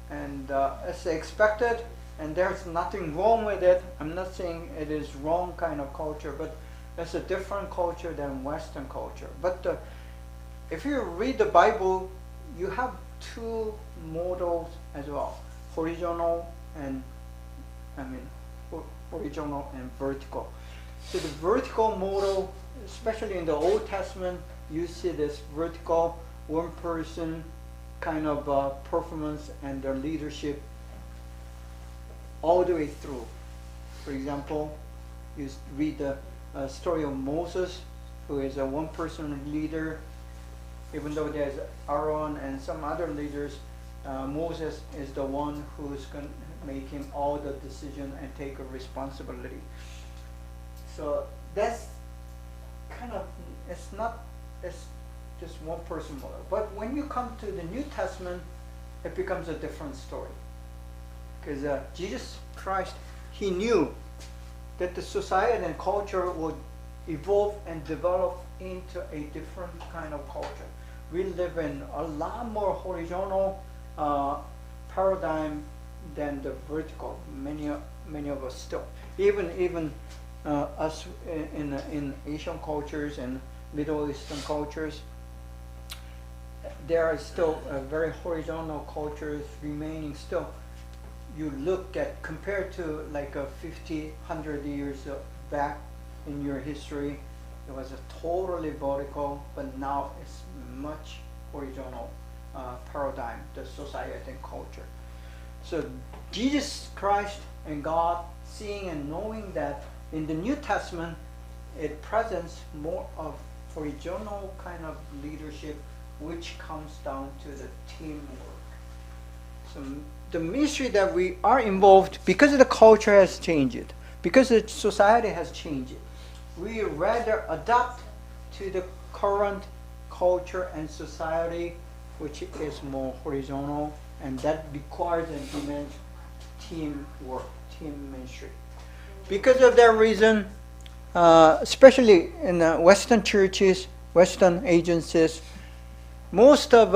And as expected, and there's nothing wrong with it. I'm not saying it is wrong kind of culture, but it's a different culture than Western culture. But if you read the Bible, you have two models as well: horizontal and vertical. So the vertical model, especially in the Old Testament, you see this vertical one person kind of performance and their leadership all the way through. For example, you read the story of Moses, who is a one person leader. Even though there's Aaron and some other leaders, Moses is the one who's going to make him all the decision and take a responsibility. So that's kind of, it's not, it's just one person model. But when you come to the New Testament, it becomes a different story. Because Jesus Christ, he knew that the society and culture would evolve and develop into a different kind of culture. We live in a lot more horizontal paradigm than the vertical. Many of us still, even us in Asian cultures and Middle Eastern cultures, there are still very horizontal cultures remaining still. You look at, compared to like 50, 100 years back in your history, it was a totally vertical, but now it's much horizontal paradigm, the society and culture. So Jesus Christ and God, seeing and knowing that in the New Testament, it presents more of horizontal kind of leadership, which comes down to the teamwork. So the ministry that we are involved, because the culture has changed, because the society has changed, we rather adapt to the current culture and society, which is more horizontal, and that requires and demands teamwork, team ministry. Because of that reason, especially in Western churches, Western agencies, most of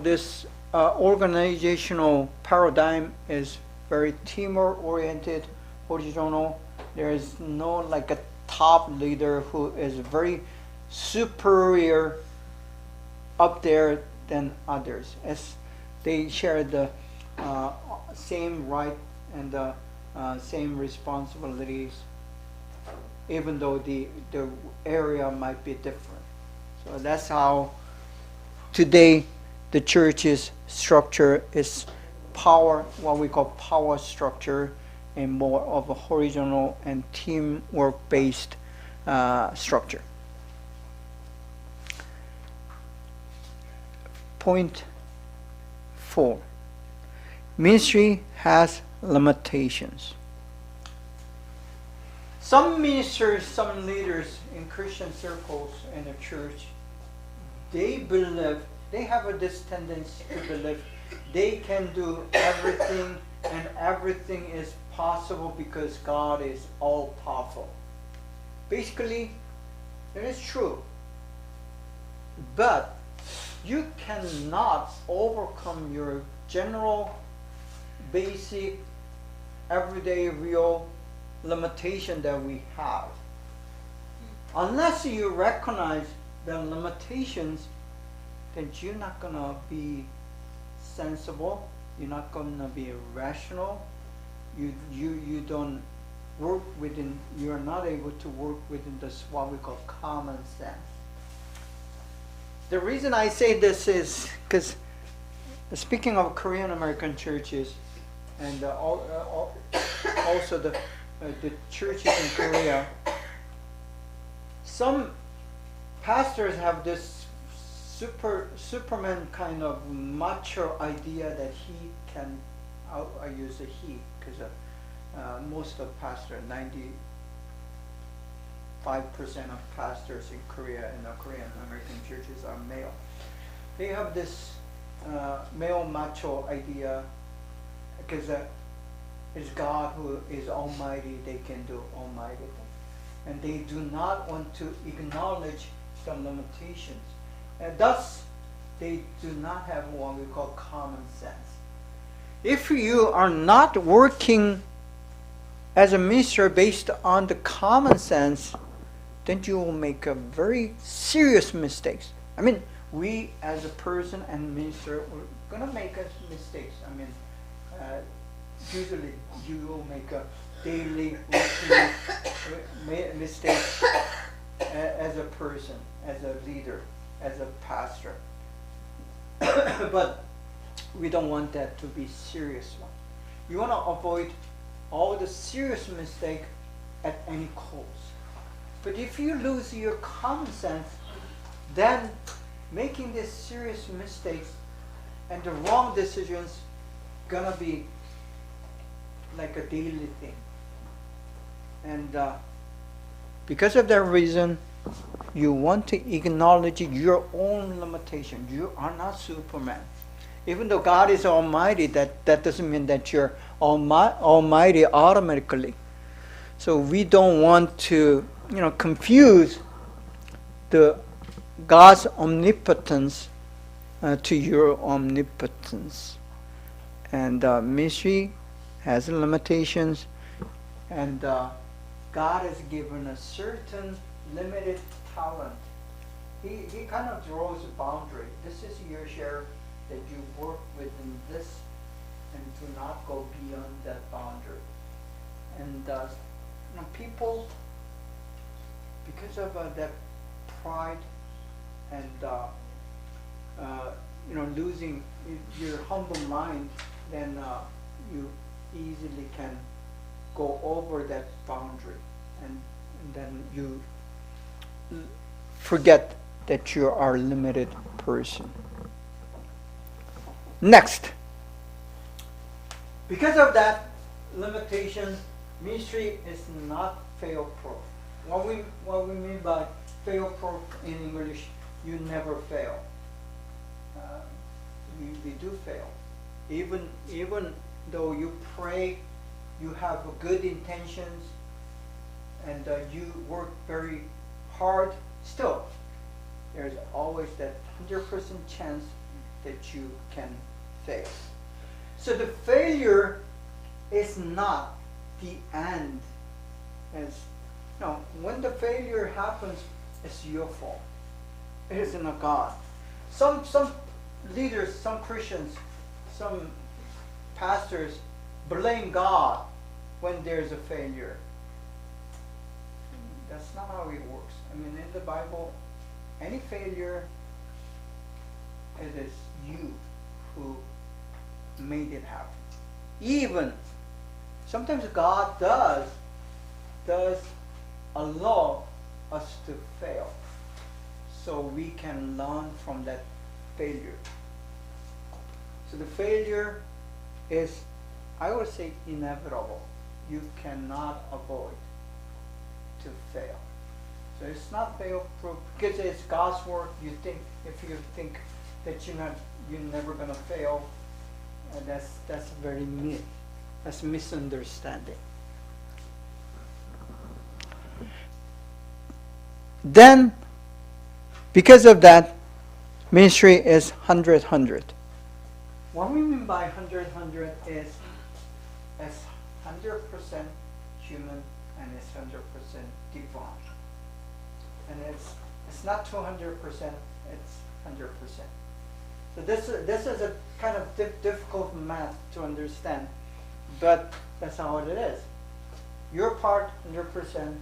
this organizational paradigm is very teamwork oriented, horizontal. There is no like a top leader who is very superior up there than others, as they share the same right and the same responsibilities, even though the area might be different. So that's how today the church's structure is power, what we call power structure, and more of a horizontal and teamwork based structure. Point 4. Ministry has limitations. Some ministers, some leaders in Christian circles in the church, they believe, they have this tendency to believe they can do everything and everything is possible because God is all powerful. Basically, it is true. But you cannot overcome your general, basic, everyday, real limitation that we have. Unless you recognize the limitations, then you're not going to be sensible, you're not going to be rational, you don't work within, you're not able to work within this what we call common sense. The reason I say this is because speaking of Korean American churches and also the churches in Korea, some pastors have this Superman kind of macho idea that he can, I use a he because most of pastors, 95% of pastors in Korea and the Korean American churches are male. They have this male macho idea because it's God who is almighty, they can do almighty things. And they do not want to acknowledge the limitations. And thus, they do not have what we call common sense. If you are not working as a minister based on the common sense, then you will make a very serious mistakes. I mean, we as a person and minister, we're going to make mistakes. I mean, usually you will make a daily routine mistake as a person, as a leader, as a pastor. But we don't want that to be serious one. You want to avoid all the serious mistake at any cost. But if you lose your common sense, then making these serious mistakes and the wrong decisions gonna be like a daily thing. And because of that reason, You want to acknowledge your own limitation. You are not Superman. Even though God is almighty, that doesn't mean that you're almighty automatically. So we don't want to, confuse the God's omnipotence to your omnipotence. And ministry has limitations, and God has given a certain limited talent. He kind of draws a boundary. This is your share, that you work within this and do not go beyond that boundary. And people, because of that pride and losing your humble mind, then you easily can go over that boundary, and then you forget that you are a limited person. Next, because of that limitation, ministry is not fail-proof. What we mean by fail-proof in English, you never fail. We do fail. Even though you pray, you have good intentions, and you work very hard, still, there's always that 100% chance that you can fail. So the failure is not the end. When the failure happens, it's your fault. It isn't a God. Some leaders, some Christians, some pastors blame God when there's a failure. That's not how it works. In the Bible, any failure, it is you who made it happen. Even sometimes God does allow us to fail, so we can learn from that failure. So the failure is, I would say, inevitable. You cannot avoid to fail. So it's not fail-proof because it's God's work. If you think that you're never gonna fail, that's very myth. That's misunderstanding. Then, because of that, ministry is 100-100. What we mean by 100-100 is it's 100% human and it's 100% divine. And it's not 200%, it's 100%. So this is a kind of difficult math to understand, but that's how it is. Your part 100%,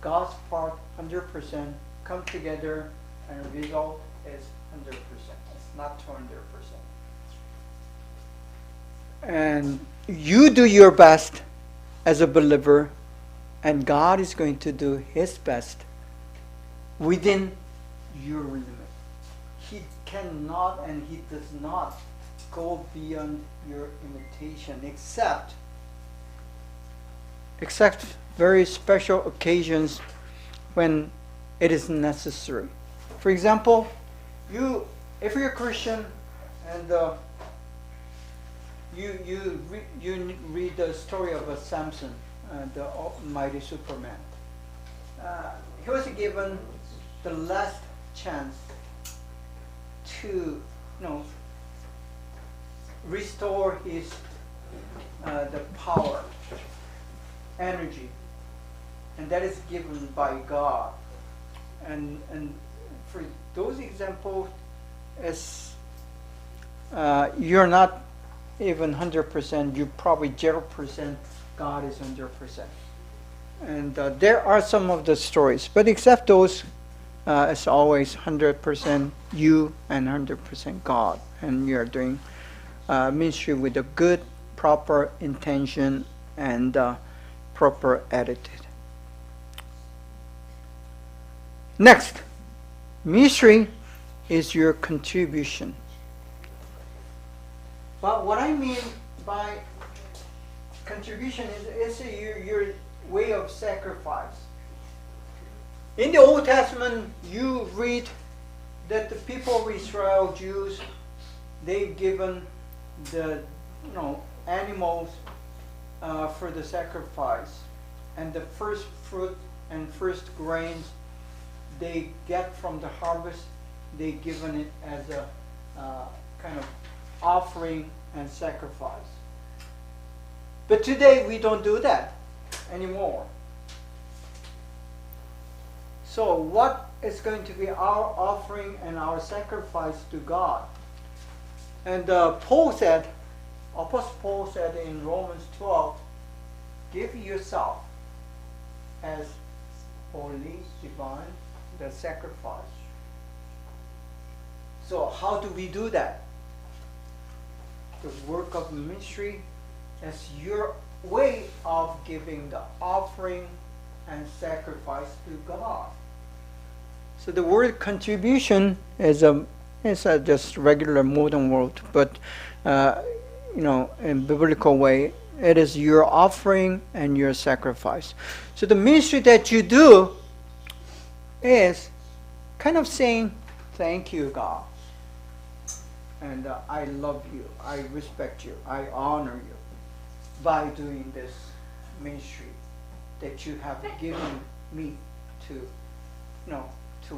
God's part 100% come together, and the result is 100%. It's not 200%. And you do your best as a believer, and God is going to do His best within your limit. He cannot and He does not go beyond your imitation, except very special occasions when it is necessary. For example, if you're a Christian and you read the story of Samson, the almighty Superman. He was given the last chance to restore his the power, energy, and that is given by God. And for those examples, as you're not even 100%, you probably 0%. God is 100%. And there are some of the stories, but except those, it's always 100% you and 100% God, and you're doing ministry with a good, proper intention and proper attitude. Next, ministry is your contribution. But what I mean by contribution is your way of sacrifice. In the Old Testament, you read that the people of Israel, Jews, they've given the animals for the sacrifice, and the first fruit and first grains they get from the harvest, they given it as a kind of offering and sacrifice. But today we don't do that anymore. So what is going to be our offering and our sacrifice to God? And Apostle Paul said in Romans 12, give yourself as holy, divine, the sacrifice. So how do we do that? The work of ministry is your way of giving the offering and sacrifice to God. So the word contribution is a just regular modern word, but in biblical way, it is your offering and your sacrifice. So the ministry that you do is kind of saying, thank you, God. And I love you, I respect you, I honor you by doing this ministry that you have given me to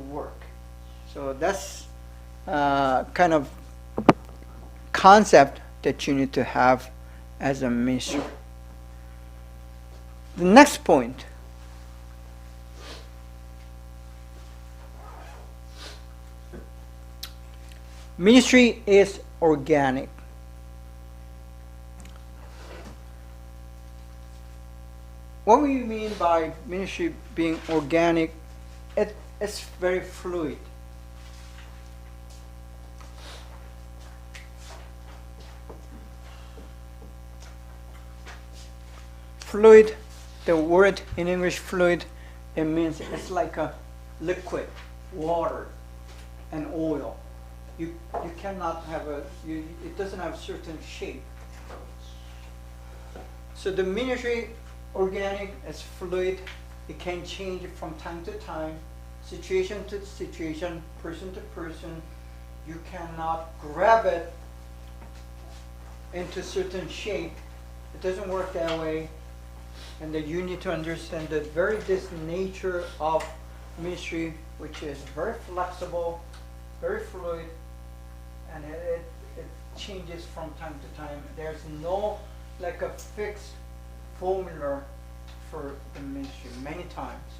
work. So that's kind of concept that you need to have as a ministry. The next point. Ministry is organic. What we mean by ministry being organic, it's very fluid. Fluid, the word in English fluid, it means it's like a liquid, water, and oil. You cannot have it doesn't have a certain shape. So the ministry, organic, is fluid. It can change from time to time, situation to situation, person to person. You cannot grab it into certain shape. It doesn't work that way. And that you need to understand that this nature of ministry, which is very flexible, very fluid, and it changes from time to time. There's no like a fixed formula for the ministry. Many times,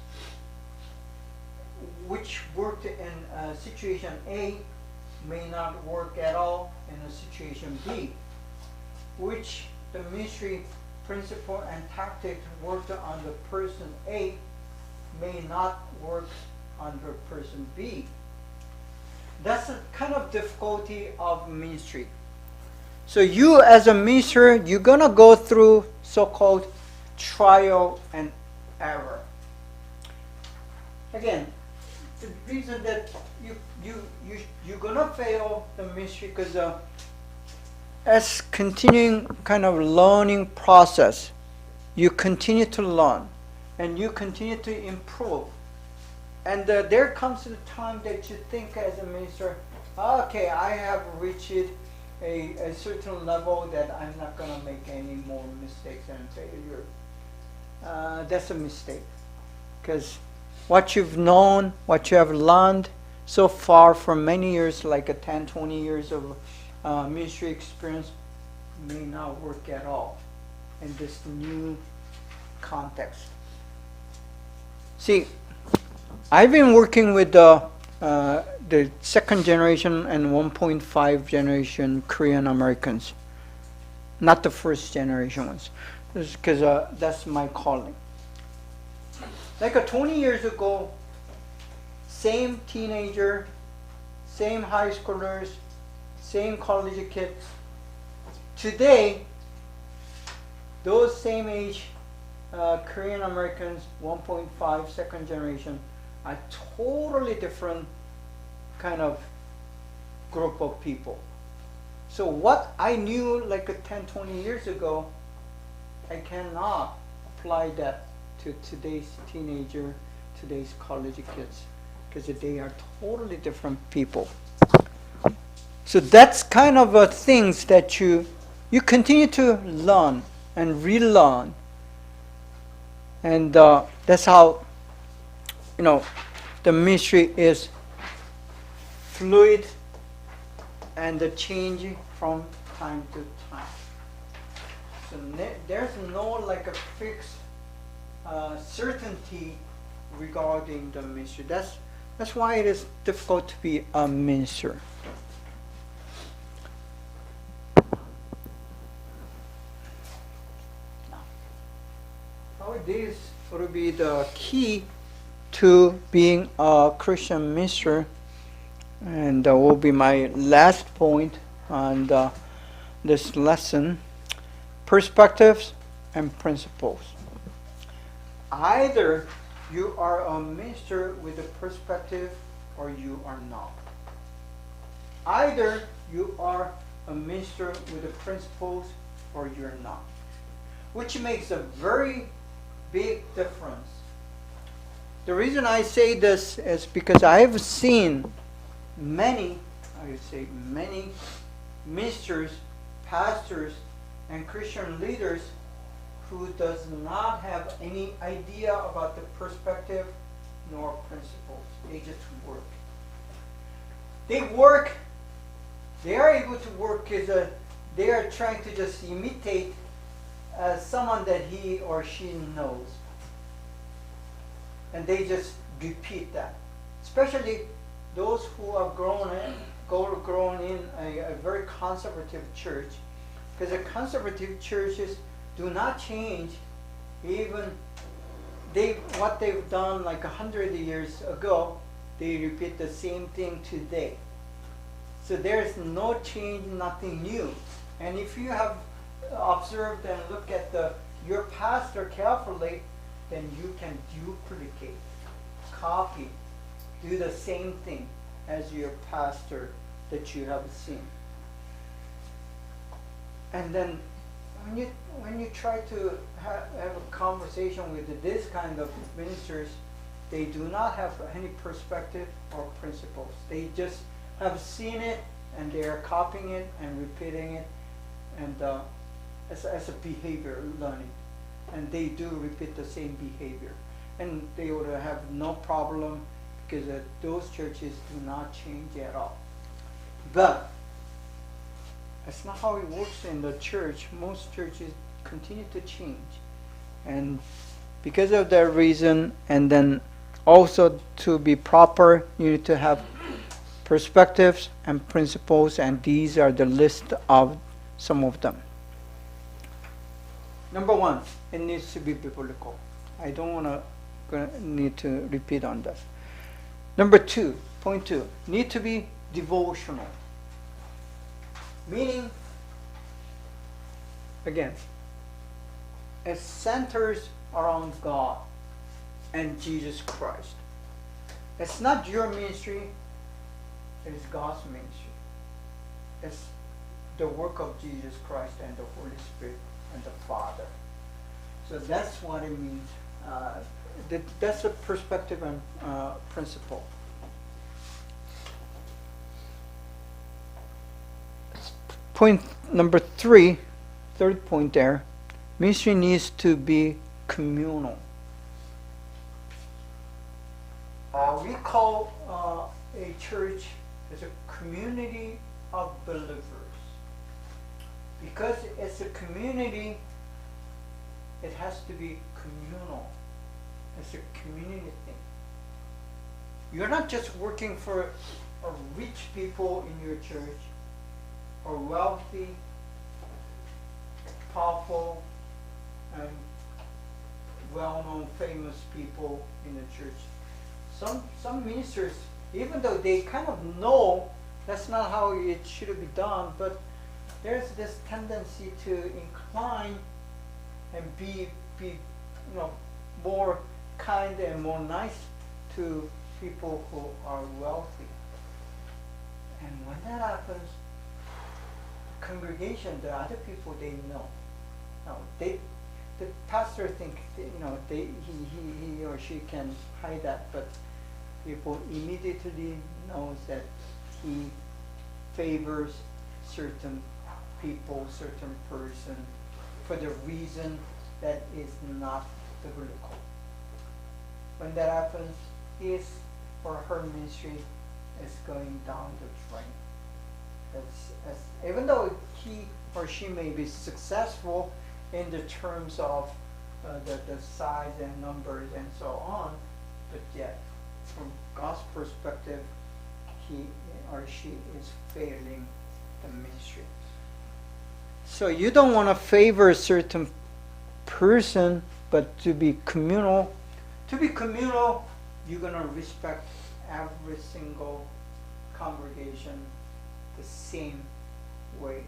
which worked in situation A may not work at all in a situation B, which the ministry principle and tactic worked on the person A may not work under person B. That's a kind of difficulty of ministry. So you as a minister, you're gonna go through so-called trial and error. Again, the reason that you're gonna fail the ministry because as continuing kind of learning process, you continue to learn and you continue to improve. And there comes a time that you think as a minister, okay, I have reached a certain level that I'm not going to make any more mistakes and failure. That's a mistake. Because what you've known, what you have learned so far for many years, like a 10, 20 years of ministry experience, may not work at all in this new context. See, I've been working with the second generation and 1.5 generation Korean Americans, not the first generation ones, because that's my calling. Like 20 years ago, same teenager, same high schoolers, same college kids. Today, those same age Korean Americans, 1.5 second generation, are totally different kind of group of people. So what I knew like 10, 20 years ago, I cannot apply that to today's teenager, today's college kids, because they are totally different people. So that's kind of things that you continue to learn and relearn. And that's how, the ministry is fluid and changing from time to time. So there's no like a fixed certainty regarding the ministry. That's why it is difficult to be a minister. This would be the key to being a Christian minister, and that will be my last point on this lesson: perspectives and principles. Either you are a minister with a perspective or you are not. Either you are a minister with the principles or you're not, which makes a very big difference. The reason I say this is because I have seen many ministers, pastors, and Christian leaders who does not have any idea about the perspective nor principles. They just work. They are able to work because they are trying to just imitate someone that he or she knows, and they just repeat that. Especially those who have grown in a very conservative church, because the conservative churches do not change. Even what they've done like 100 years ago, they repeat the same thing today. So there's no change, nothing new. And if you have observed and look at your pastor carefully, then you can duplicate, copy, do the same thing as your pastor that you have seen. And then when you try to have a conversation with this kind of ministers, they do not have any perspective or principles. They just have seen it and they are copying it and repeating it, and as a behavior learning, and they do repeat the same behavior, and they would have no problem because those churches do not change at all. But that's not how it works in the church. Most churches continue to change, and because of that reason, and then also to be proper, you need to have perspectives and principles, and these are the list of some of them. Number one, it needs to be biblical. I don't need to repeat on this. Number two, point two, need to be devotional. Meaning, again, it centers around God and Jesus Christ. It's not your ministry, it is God's ministry. It's the work of Jesus Christ and the Holy Spirit and the Father. So that's what it means. That's a perspective and principle. Point number three, third point there, ministry needs to be communal. We call a church as a community of believers. Because it's a community, it has to be communal. It's a community thing. You're not just working for rich people in your church, or wealthy, powerful, and well-known, famous people in the church. Some ministers, even though they kind of know that's not how it should be done, but there's this tendency to incline and be more kind and more nice to people who are wealthy. And when that happens, the congregation, the other people, they know. Now, the pastor think he or she can hide that, but people immediately knows that he favors certain people, certain person, for the reason that is not biblical. When that happens, his or her ministry is going down the drain. Even though he or she may be successful in the terms of the size and numbers and so on, but yet from God's perspective, he or she is failing the ministry. So you don't want to favor a certain person, but to be communal. To be communal, you're going to respect every single congregation the same way.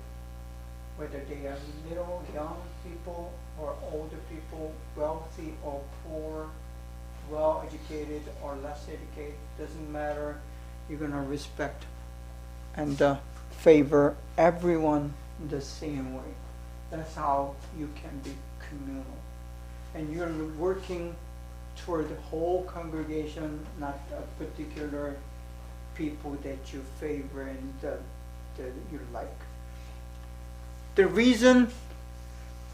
Whether they are little, young people, or older people, wealthy or poor, well-educated or less educated, doesn't matter. You're going to respect and favor everyone the same way. That's how you can be communal. And you're working toward the whole congregation, not a particular people that you favor and that you like. The reason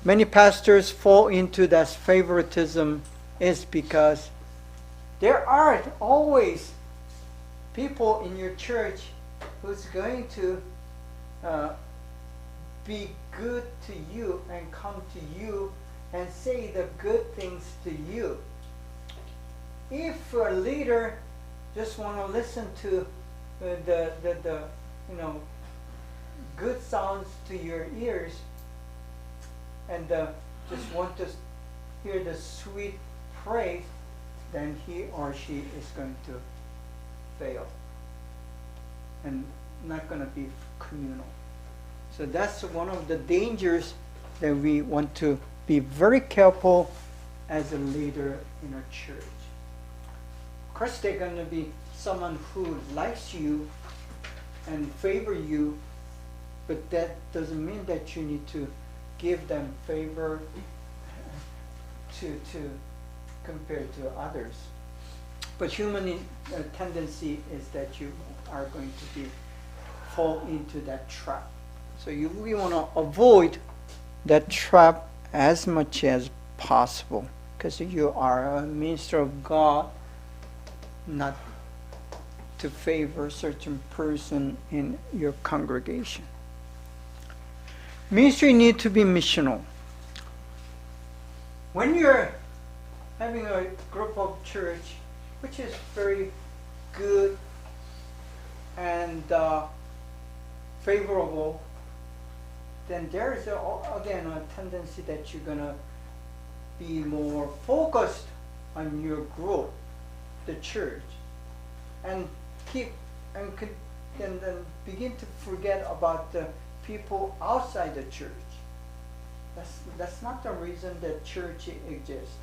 many pastors fall into that favoritism is because there are always people in your church who's going to be good to you and come to you and say the good things to you. If a leader just want to listen to the good sounds to your ears and just want to hear the sweet praise, then he or she is going to fail and not going to be communal. So that's one of the dangers that we want to be very careful as a leader in a church. Of course, they're going to be someone who likes you and favor you, but that doesn't mean that you need to give them favor to compared to others. But human tendency is that you are going to fall into that trap. So we want to avoid that trap as much as possible, because you are a minister of God, not to favor a certain person in your congregation. Ministry needs to be missional. When you're having a group of church, which is very good and favorable, then there is again a tendency that you're gonna be more focused on your group, the church, and then begin to forget about the people outside the church. That's not the reason that church exists.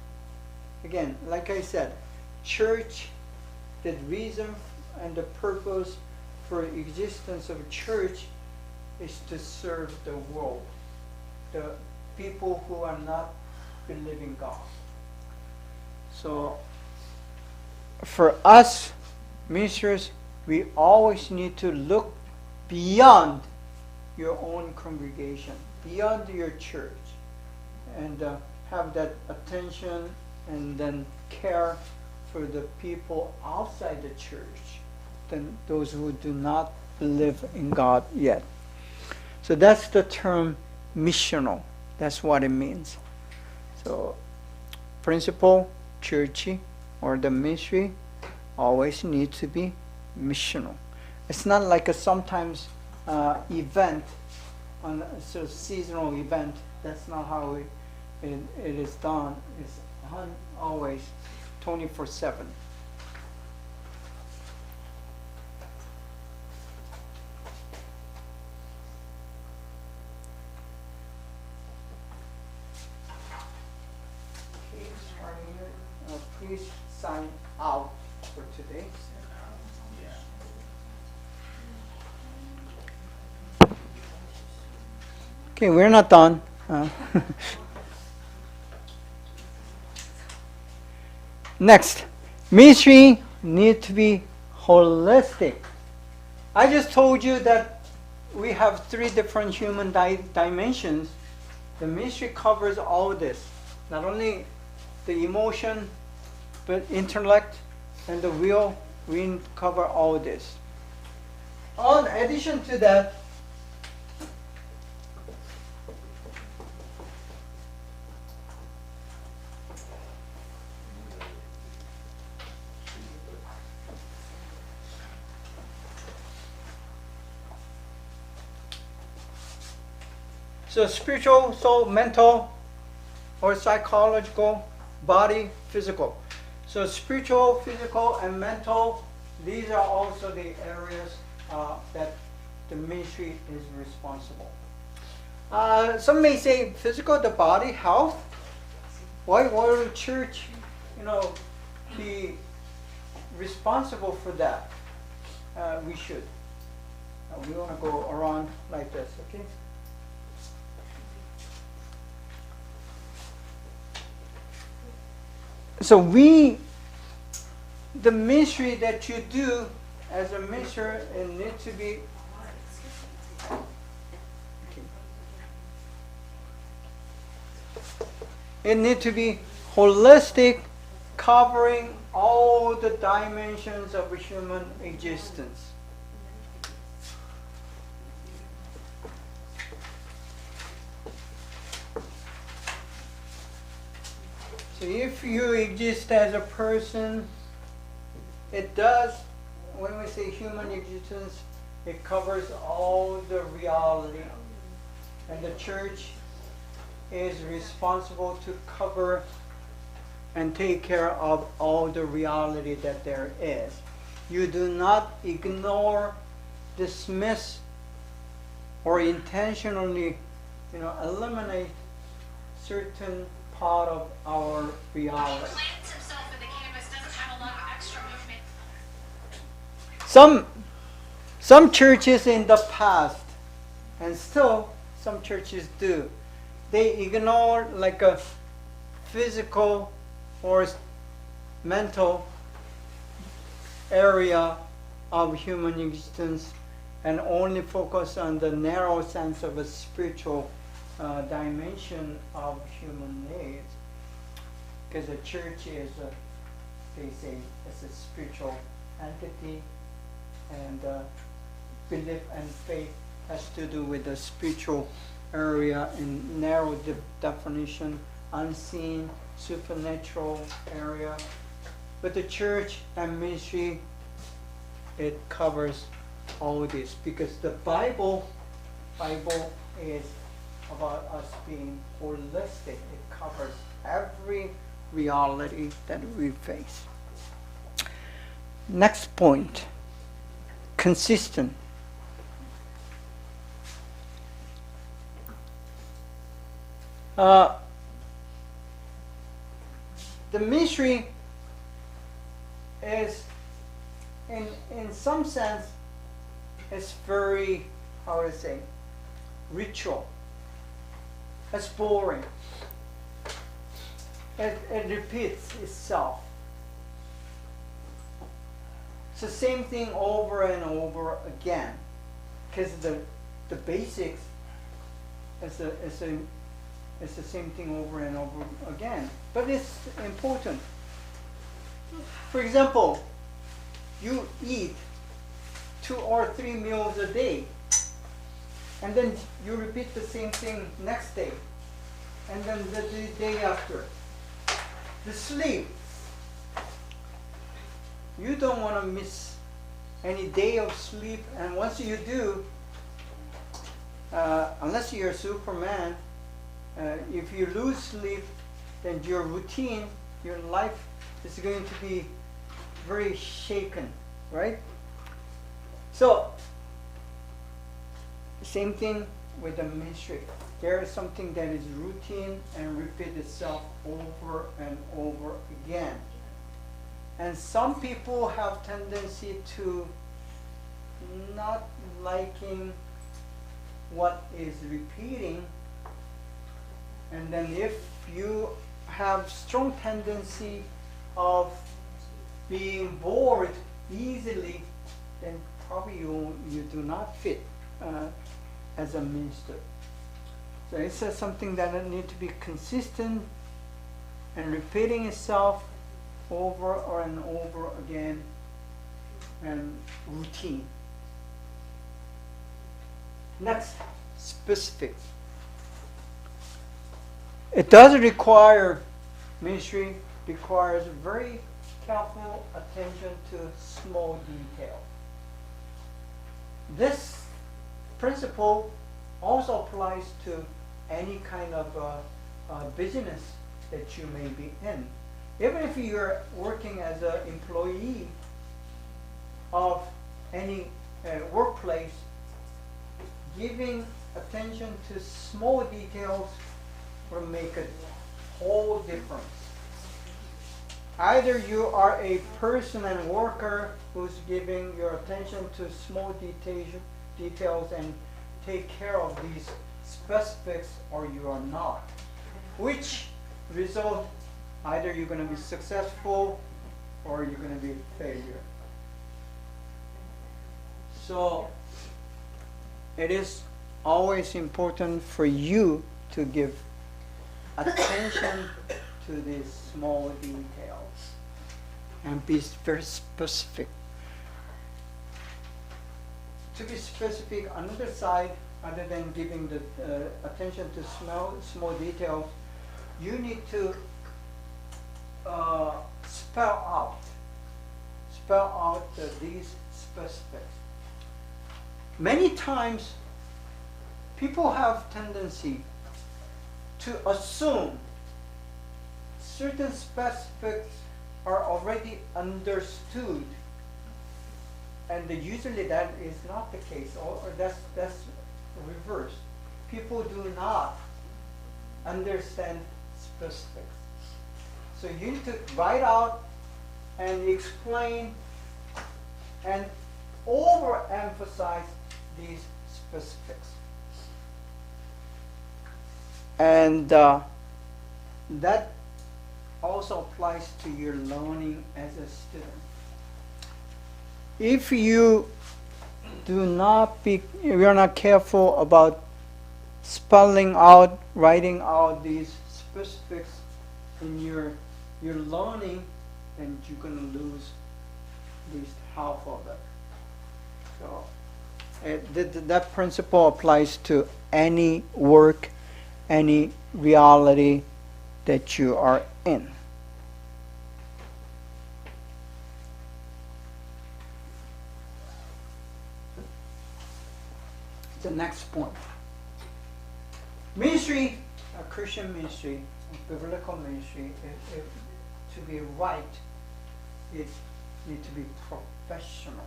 Again, like I said, church, the reason and the purpose for existence of church is to serve the world, the people who are not believing God. So for us ministers, we always need to look beyond your own congregation, beyond your church, and have that attention and then care for the people outside the church, than those who do not believe in God yet. So that's the term missional. That's what it means. So principal, churchy, or the ministry always need to be missional. It's not like a sometimes event, on a seasonal event. That's not how it is done. It's always 24/7. Please sign out for today. Okay, we're not done. Next, ministry need to be holistic. I just told you that we have three different human dimensions. The ministry covers all this, not only the emotion, but intellect and the will. We cover all this. In addition to that, so spiritual, soul, mental, or psychological, body, physical. So spiritual, physical, and mental, these are also the areas that the ministry is responsible. Some may say physical, the body, health. Why would the church, be responsible for that? We should. We want to go around like this, okay? So the ministry that you do as a minister, it needs to be holistic, covering all the dimensions of human existence. So if you exist as a person, it does, when we say human existence, it covers all the reality. And the church is responsible to cover and take care of all the reality that there is. You do not ignore, dismiss, or intentionally, eliminate certain part of our reality. Some churches in the past, and still some churches do, they ignore like a physical or mental area of human existence and only focus on the narrow sense of a spiritual dimension of human needs. Because the church is, they say, it's a spiritual entity, and belief and faith has to do with the spiritual area in narrow definition, unseen, supernatural area. But the church and ministry, it covers all this, because the Bible is about us being holistic. It covers every reality that we face. Next point, consistent. The ministry is, in some sense, is very, how to say, ritual. It's boring. It repeats itself. It's the same thing over and over again, because the basics is the same thing over and over again. But it's important. For example, you eat 2 or 3 meals a day, and then you repeat the same thing next day, and then the day after. The sleep. You don't want to miss any day of sleep, and once you do, unless you're Superman, if you lose sleep, then your routine, your life is going to be very shaken, right? So, same thing with the ministry. There is something that is routine and repeat itself over and over again. And some people have tendency to not liking what is repeating. And then if you have strong tendency of being bored easily, then probably you do not fit as a minister. So it's something that needs to be consistent and repeating itself over and over again, and routine. Next, specific. It does require, ministry requires very careful attention to small detail. This principle also applies to any kind of business that you may be in. Even if you're working as an employee of any workplace, giving attention to small details will make a whole difference. Either you are a person and worker who's giving your attention to small details and take care of these specifics, or you are not. Which result, either you're going to be successful or you're going to be a failure. So it is always important for you to give attention to these small details and be very specific. To be specific, another side, other than giving the attention to small details, you need to spell out these specifics. Many times, people have tendency to assume certain specifics are already understood, and usually that is not the case, or that's reversed. People do not understand specifics. So you need to write out and explain and overemphasize these specifics. And that also applies to your learning as a student. If you you're not careful about spelling out, writing out these specifics in your learning, then you're going to lose at least half of it. So that principle applies to any work, any reality that you are in. The next point. Ministry, a Christian ministry, a biblical ministry, to be right, it needs to be professional.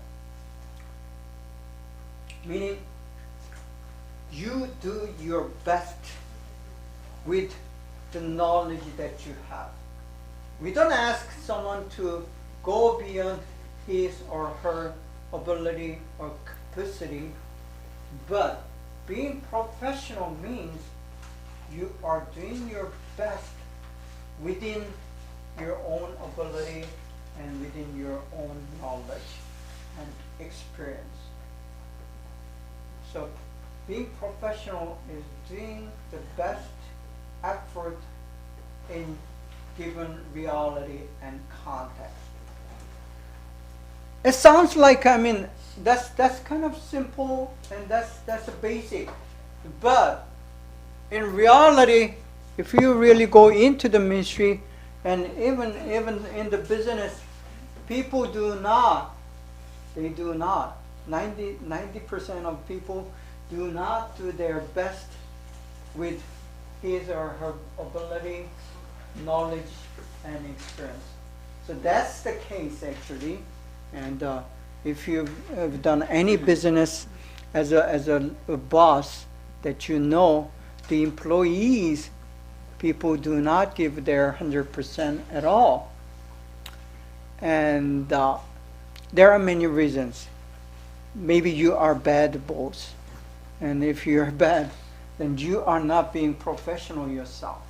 Meaning, you do your best with the knowledge that you have. We don't ask someone to go beyond his or her ability or capacity, but being professional means you are doing your best within your own ability and within your own knowledge and experience. So being professional is doing the best effort in given reality and context. It sounds like, that's kind of simple and that's a basic. But in reality, if you really go into the ministry and even in the business, people do not. 90% of people do not do their best with his or her ability, knowledge, and experience. So that's the case actually. And if you've done any business as a boss, that you know the employees, people do not give their 100% at all. And there are many reasons. Maybe you are bad boss. And if you're bad, then you are not being professional yourself.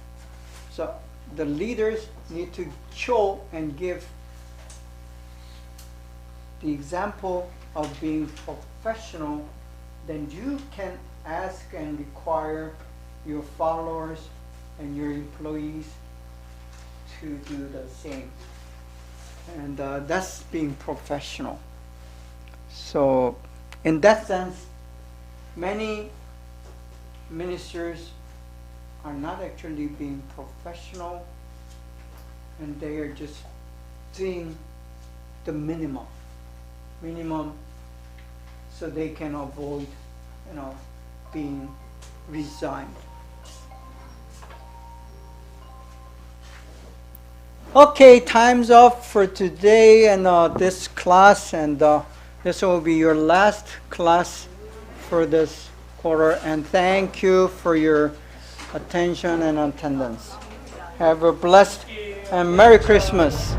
So the leaders need to show and give the example of being professional, then you can ask and require your followers and your employees to do the same. And that's being professional. So in that sense, many ministers are not actually being professional, and they are just doing the minimum so they can avoid, being resigned. Okay, time's up for today and this class, and this will be your last class for this quarter, and thank you for your attention and attendance. Have a blessed and Merry Christmas.